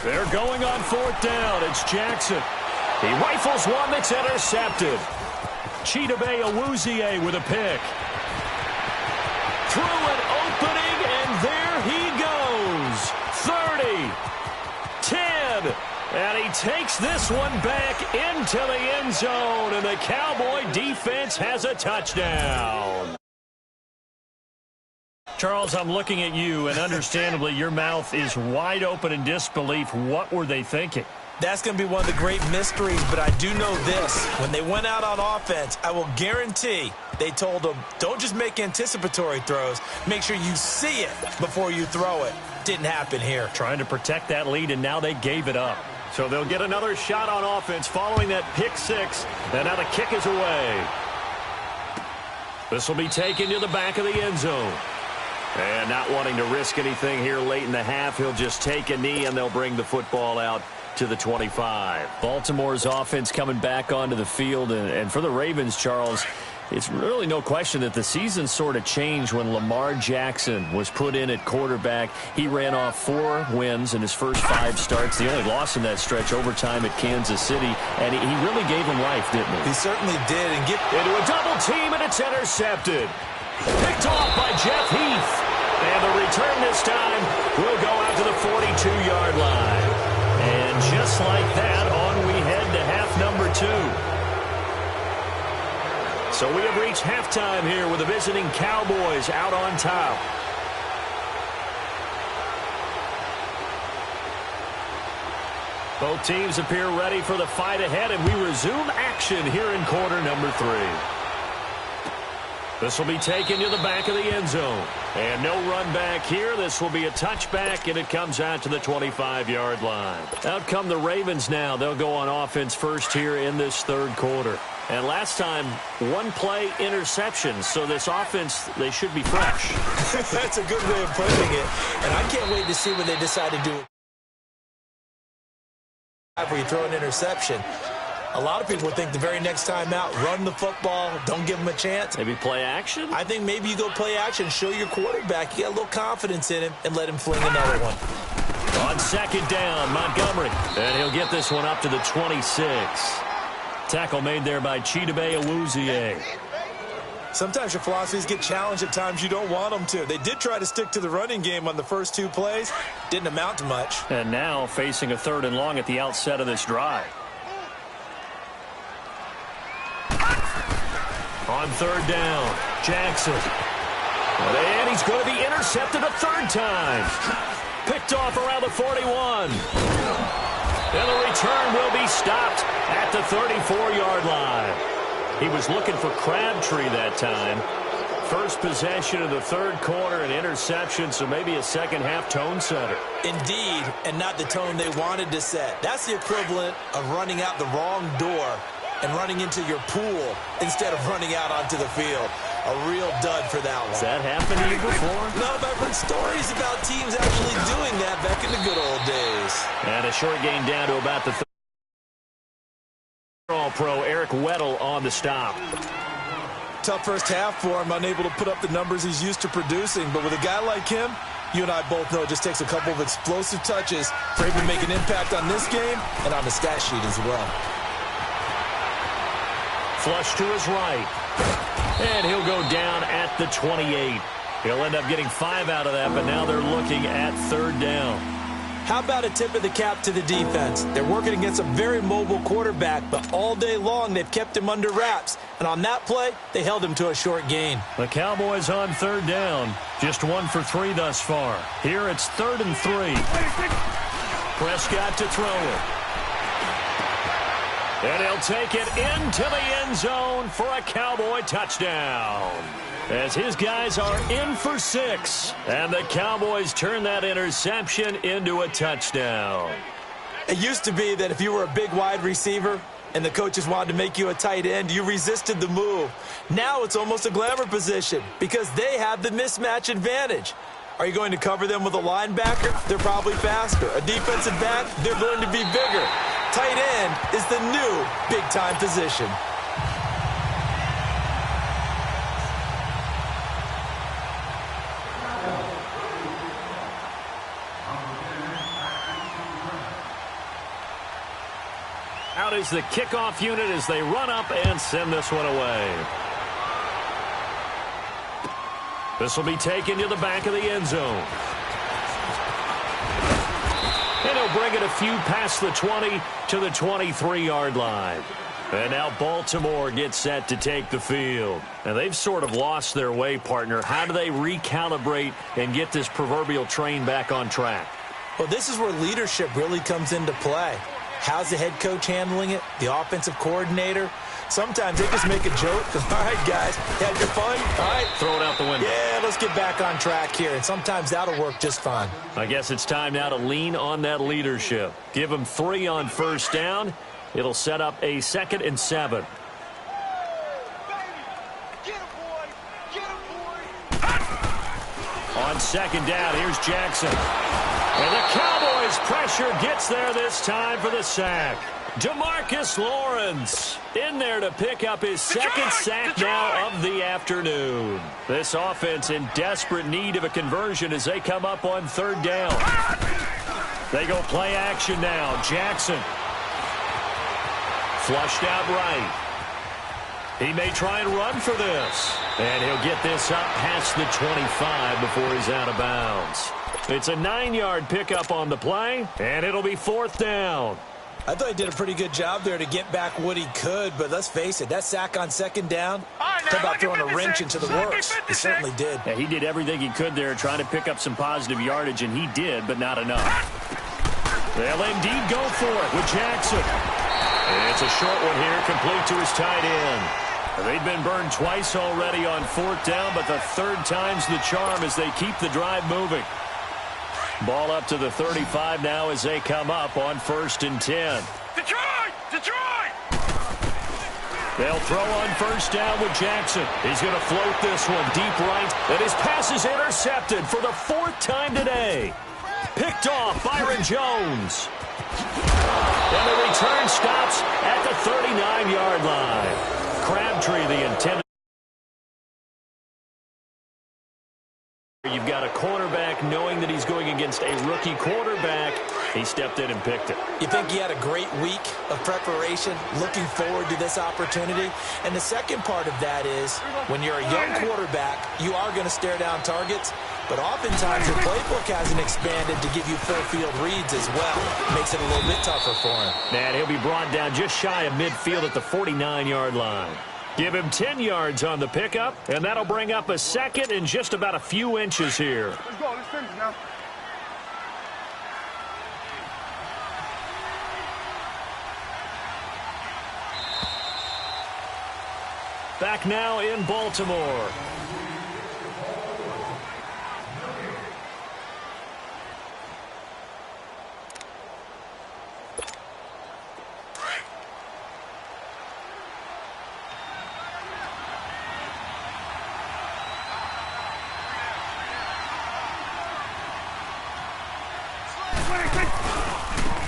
They're going on 4th down. It's Jackson. He rifles one that's intercepted. Awuzie with a pick. Through an opening, and there he goes. 30, 10, and he takes this one back into the end zone, and the Cowboy defense has a touchdown. Charles, I'm looking at you, and understandably, your mouth is wide open in disbelief. What were they thinking? That's going to be one of the great mysteries, but I do know this. When they went out on offense, I will guarantee they told them, don't just make anticipatory throws. Make sure you see it before you throw it. Didn't happen here. Trying to protect that lead, and now they gave it up. So they'll get another shot on offense following that pick six, and now the kick is away. This will be taken to the back of the end zone. And not wanting to risk anything here late in the half, he'll just take a knee, and they'll bring the football out to the 25. Baltimore's offense coming back onto the field, and for the Ravens, Charles, it's really no question that the season sort of changed when Lamar Jackson was put in at quarterback. He ran off 4 wins in his first 5 starts. The only loss in that stretch, overtime at Kansas City, and he really gave him life, didn't he? He certainly did. And get into a double team, and it's intercepted. Picked off by Jeff Heath. And the return this time will go out to the 42-yard line. And just like that, on we head to half number 2. So we have reached halftime here with the visiting Cowboys out on top. Both teams appear ready for the fight ahead, and we resume action here in quarter number 3. This will be taken to the back of the end zone. And no run back here. This will be a touchback, and it comes out to the 25-yard line. Out come the Ravens now. They'll go on offense first here in this third quarter. And last time, 1-play interception. So this offense, they should be fresh. That's a good way of putting it. And I can't wait to see when they decide to do it. Where you throw an interception. A lot of people think the very next time out, run the football, don't give them a chance. Maybe play action? I think maybe you go play action, show your quarterback, you got a little confidence in him, and let him fling another one. On second down, Montgomery. And he'll get this one up to the 26. Tackle made there by Awuzie. Sometimes your philosophies get challenged at times you don't want them to. They did try to stick to the running game on the first 2 plays. Didn't amount to much. And now facing a 3rd and long at the outset of this drive. On 3rd down, Jackson. And he's going to be intercepted a 3rd time. Picked off around the 41. And the return will be stopped at the 34-yard line. He was looking for Crabtree that time. First possession of the 3rd quarter, an interception, so maybe a second-half tone setter. Indeed, and not the tone they wanted to set. That's the equivalent of running out the wrong door and running into your pool instead of running out onto the field. A real dud for that one. Has that happened to you before? No, but I've heard stories about teams actually doing that back in the good old days. And a short gain down to about the All-Pro Eric Weddle on the stop. Tough first half for him, unable to put up the numbers he's used to producing. But with a guy like him, you and I both know it just takes a couple of explosive touches for him to make an impact on this game and on the stat sheet as well. Flush to his right. And he'll go down at the 28. He'll end up getting 5 out of that, but now they're looking at 3rd down. How about a tip of the cap to the defense? They're working against a very mobile quarterback, but all day long they've kept him under wraps. And on that play, they held him to a short gain. The Cowboys on 3rd down. Just 1 for 3 thus far. Here it's 3rd and 3. Prescott to throw it. And he'll take it into the end zone for a Cowboy touchdown. As his guys are in for 6. And the Cowboys turn that interception into a touchdown. It used to be that if you were a big wide receiver and the coaches wanted to make you a tight end, you resisted the move. Now it's almost a glamour position because they have the mismatch advantage. Are you going to cover them with a linebacker? They're probably faster. A defensive back? They're going to be bigger. Tight end is the new big-time position. Out is the kickoff unit as they run up and send this one away. This will be taken to the back of the end zone. And he'll bring it a few past the 20 to the 23-yard line. And now Baltimore gets set to take the field. And they've sort of lost their way, partner. How do they recalibrate and get this proverbial train back on track? Well, this is where leadership really comes into play. How's the head coach handling it? The offensive coordinator? Sometimes they just make a joke. All right, guys, had your fun? All right. Throw it out the window. Yeah, let's get back on track here. And sometimes that'll work just fine. I guess it's time now to lean on that leadership. Give them 3 on first down. It'll set up a 2nd and 7. On second down, here's Jackson. And the Cowboys pressure gets there this time for the sack. DeMarcus Lawrence in there to pick up his 2nd sack now of the afternoon. This offense in desperate need of a conversion as they come up on 3rd down. They go play action now. Jackson. Flushed out right. He may try and run for this. And he'll get this up past the 25 before he's out of bounds. It's a 9-yard pickup on the play, and it'll be 4th down. I thought he did a pretty good job there to get back what he could, but let's face it, that sack on 2nd down, talk about throwing a wrench into the works. He certainly did. Yeah, he did everything he could there trying to pick up some positive yardage, and he did, but not enough. They'll indeed go for it with Jackson. And it's a short one here, complete to his tight end. They've been burned twice already on 4th down, but the 3rd time's the charm as they keep the drive moving. Ball up to the 35 now as they come up on 1st and 10. Detroit! Detroit! They'll throw on 1st down with Jackson. He's going to float this one deep right, and his pass is intercepted for the 4th time today. Picked off Byron Jones. And the return stops at the 39-yard line. Crabtree, the intended. You've got a cornerback knowing that he's going against a rookie quarterback. He stepped in and picked it. You think he had a great week of preparation, looking forward to this opportunity? And the second part of that is, when you're a young quarterback, you are going to stare down targets, but oftentimes your playbook hasn't expanded to give you full field reads as well. Makes it a little bit tougher for him. And he'll be brought down just shy of midfield at the 49-yard line. Give him 10 yards on the pickup, and that'll bring up a 2nd and just about a few inches here. Let's go. Let's finish now. Back now in Baltimore.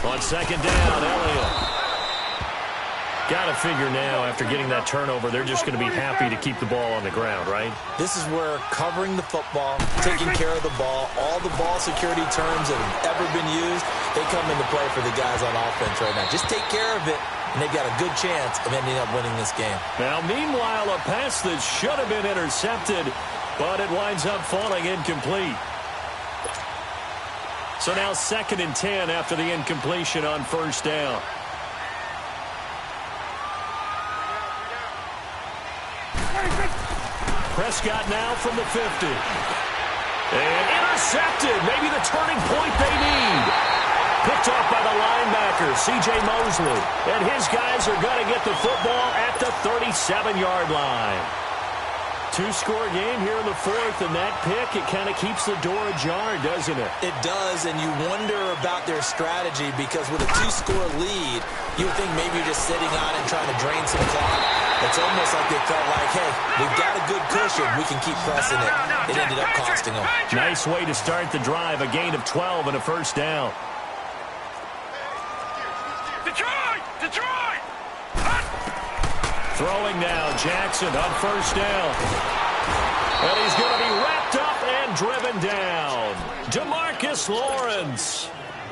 On 2nd down, Elliott. Got to figure now, after getting that turnover, they're just going to be happy to keep the ball on the ground, right? This is where covering the football, taking care of the ball, all the ball security terms that have ever been used, they come into play for the guys on offense right now. Just take care of it, and they've got a good chance of ending up winning this game. Now, meanwhile, a pass that should have been intercepted, but it winds up falling incomplete. So now 2nd and 10 after the incompletion on 1st down. Prescott now from the 50. And intercepted. Maybe the turning point they need. Picked off by the linebacker, C.J. Mosley. And his guys are going to get the football at the 37-yard line. Two-score game here in the fourth, and that pick, it kind of keeps the door ajar, doesn't it? It does, and you wonder about their strategy because with a two-score lead, you would think maybe you're just sitting on it and trying to drain some clock. It's almost like they felt like, hey, we've got a good cushion. We can keep pressing it. It ended up costing them. Nice way to start the drive, a gain of 12 and a first down. Detroit! Detroit! Throwing now, Jackson on first down. And he's going to be wrapped up and driven down. DeMarcus Lawrence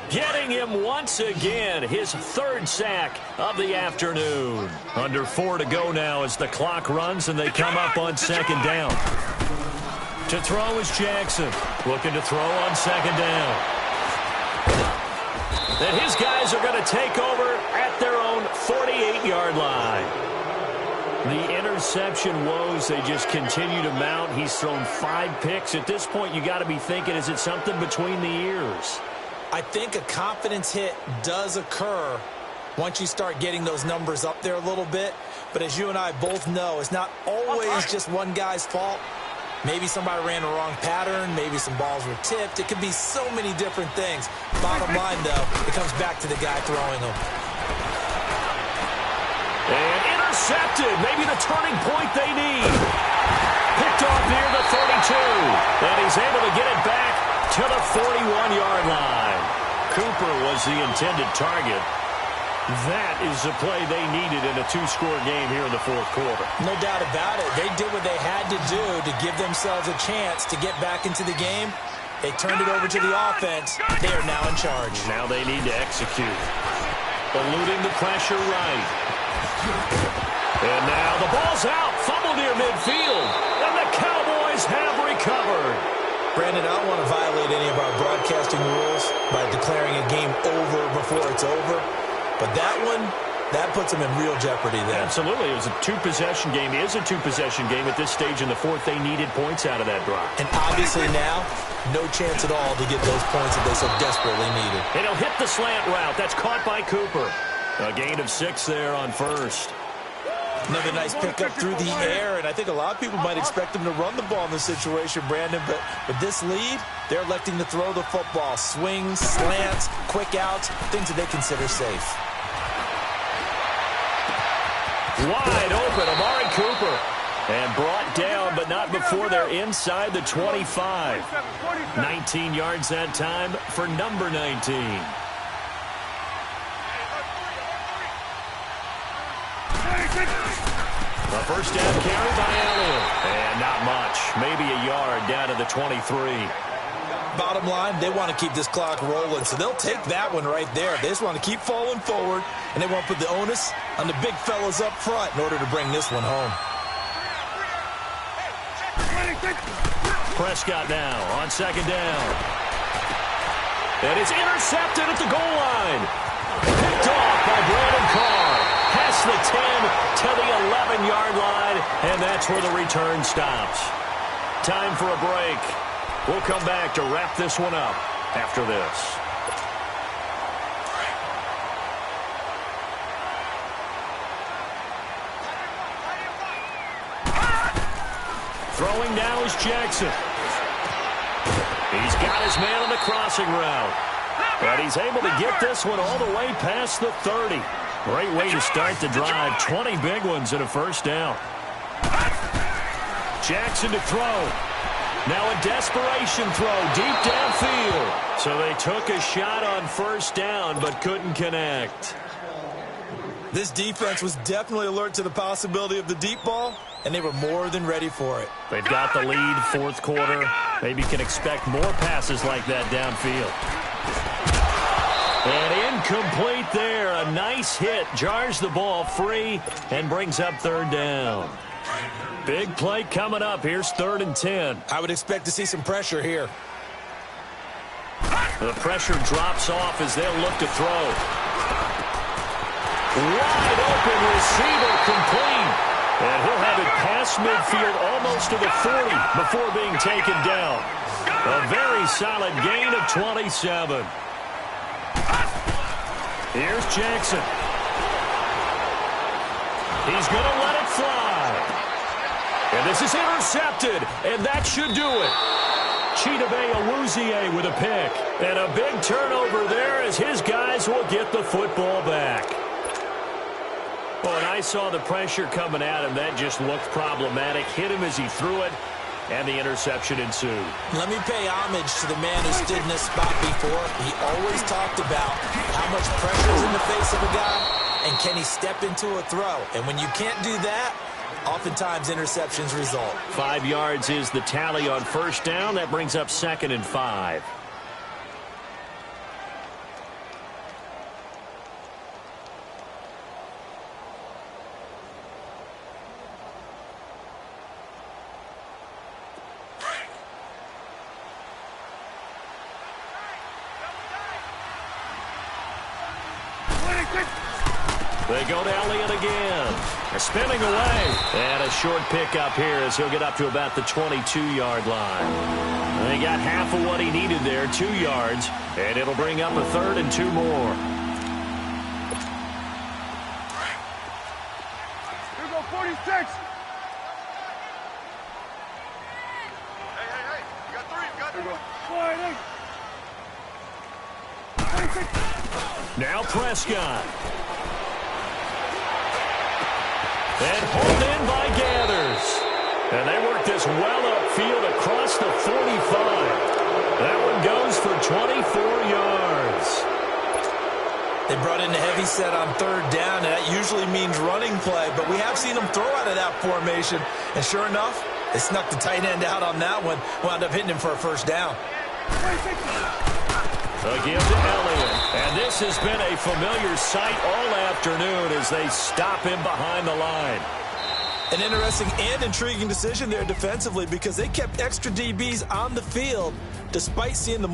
getting him once again, his third sack of the afternoon. Under 4 to go now as the clock runs and they come up on second down. To throw is Jackson, looking to throw on second down. And his guys are going to take over at their own 48-yard line. The interception woes, they just continue to mount. He's thrown 5 picks. At this point, you got to be thinking, is it something between the ears? I think a confidence hit does occur once you start getting those numbers up there a little bit. But as you and I both know, it's not always just one guy's fault. Maybe somebody ran the wrong pattern. Maybe some balls were tipped. It could be so many different things. Bottom line, though, it comes back to the guy throwing them. And intercepted. Maybe the turning point they need. Picked off near the 32. And he's able to get it back to the 41-yard line. Cooper was the intended target. That is the play they needed in a two-score game here in the fourth quarter. No doubt about it. They did what they had to do to give themselves a chance to get back into the game. They turned it over to the offense. They are now in charge. Now they need to execute. Eluding the pressure right. And now the ball's out. Fumble near midfield. And the Cowboys have recovered. Brandon, I don't want to violate any of our broadcasting rules by declaring a game over before it's over. But that one, that puts them in real jeopardy there. Absolutely. It was a two-possession game. It is a two-possession game at this stage in the fourth. They needed points out of that drive. And obviously now, no chance at all to get those points that they so desperately needed. And he'll hit the slant route. That's caught by Cooper. A gain of 6 there on first. Another nice pickup through the air, and I think a lot of people might expect them to run the ball in this situation, Brandon, but with this lead, they're electing to throw the football. Swings, slants, quick outs, things that they consider safe. Wide open, Amari Cooper. And brought down, but not before they're inside the 25. 19 yards that time for number 19. A first down carry by Elliott. And not much. Maybe a yard down to the 23. Bottom line, they want to keep this clock rolling, so they'll take that one right there. They just want to keep falling forward, and they want to put the onus on the big fellas up front in order to bring this one home. Prescott now on second down. And it's intercepted at the goal line. Picked off by Brandon Carr. Past the 10 to the 11-yard line, and that's where the return stops. Time for a break. We'll come back to wrap this one up after this. Throwing now is Jackson. He's got his man on the crossing route. And he's able to get this one all the way past the 30. Great way to start the drive. 20 big ones and a first down. Jackson to throw. Now a desperation throw deep downfield. So they took a shot on first down but couldn't connect. This defense was definitely alert to the possibility of the deep ball, and they were more than ready for it. They've got the lead, fourth quarter. Maybe can expect more passes like that downfield. And incomplete there. A nice hit. Jars the ball free and brings up third down. Big play coming up. Here's 3rd and 10. I would expect to see some pressure here. The pressure drops off as they'll look to throw. Wide open receiver complete. And he'll have it past midfield almost to the 40 before being taken down. A very solid gain of 27. Here's Jackson. He's going to let it fly. And this is intercepted, and that should do it. Chidobe Awuzie with a pick. And a big turnover there as his guys will get the football back. Well, and I saw the pressure coming at him. That just looked problematic. Hit him as he threw it, and the interception ensued. Let me pay homage to the man who stood in this spot before. He always talked about how much pressure is in the face of a guy, and can he step into a throw. And when you can't do that, oftentimes interceptions result. 5 yards is the tally on first down. That brings up 2nd and 5. They go to Elliott again. They're spinning away. And a short pickup here as he'll get up to about the 22-yard line. And he got half of what he needed there, 2 yards. And it'll bring up a 3rd and 2 more. Here we go, 46. Hey. You got 3. You got 3. Now Prescott. And hauled in by Gathers. And they work this well upfield across the 45. That one goes for 24 yards. They brought in a heavy set on 3rd down, and that usually means running play, but we have seen them throw out of that formation. And sure enough, they snuck the tight end out on that one, wound up hitting him for a 1st down. A give to Elliott. And this has been a familiar sight all afternoon as they stop him behind the line. An interesting and intriguing decision there defensively because they kept extra DBs on the field despite seeing the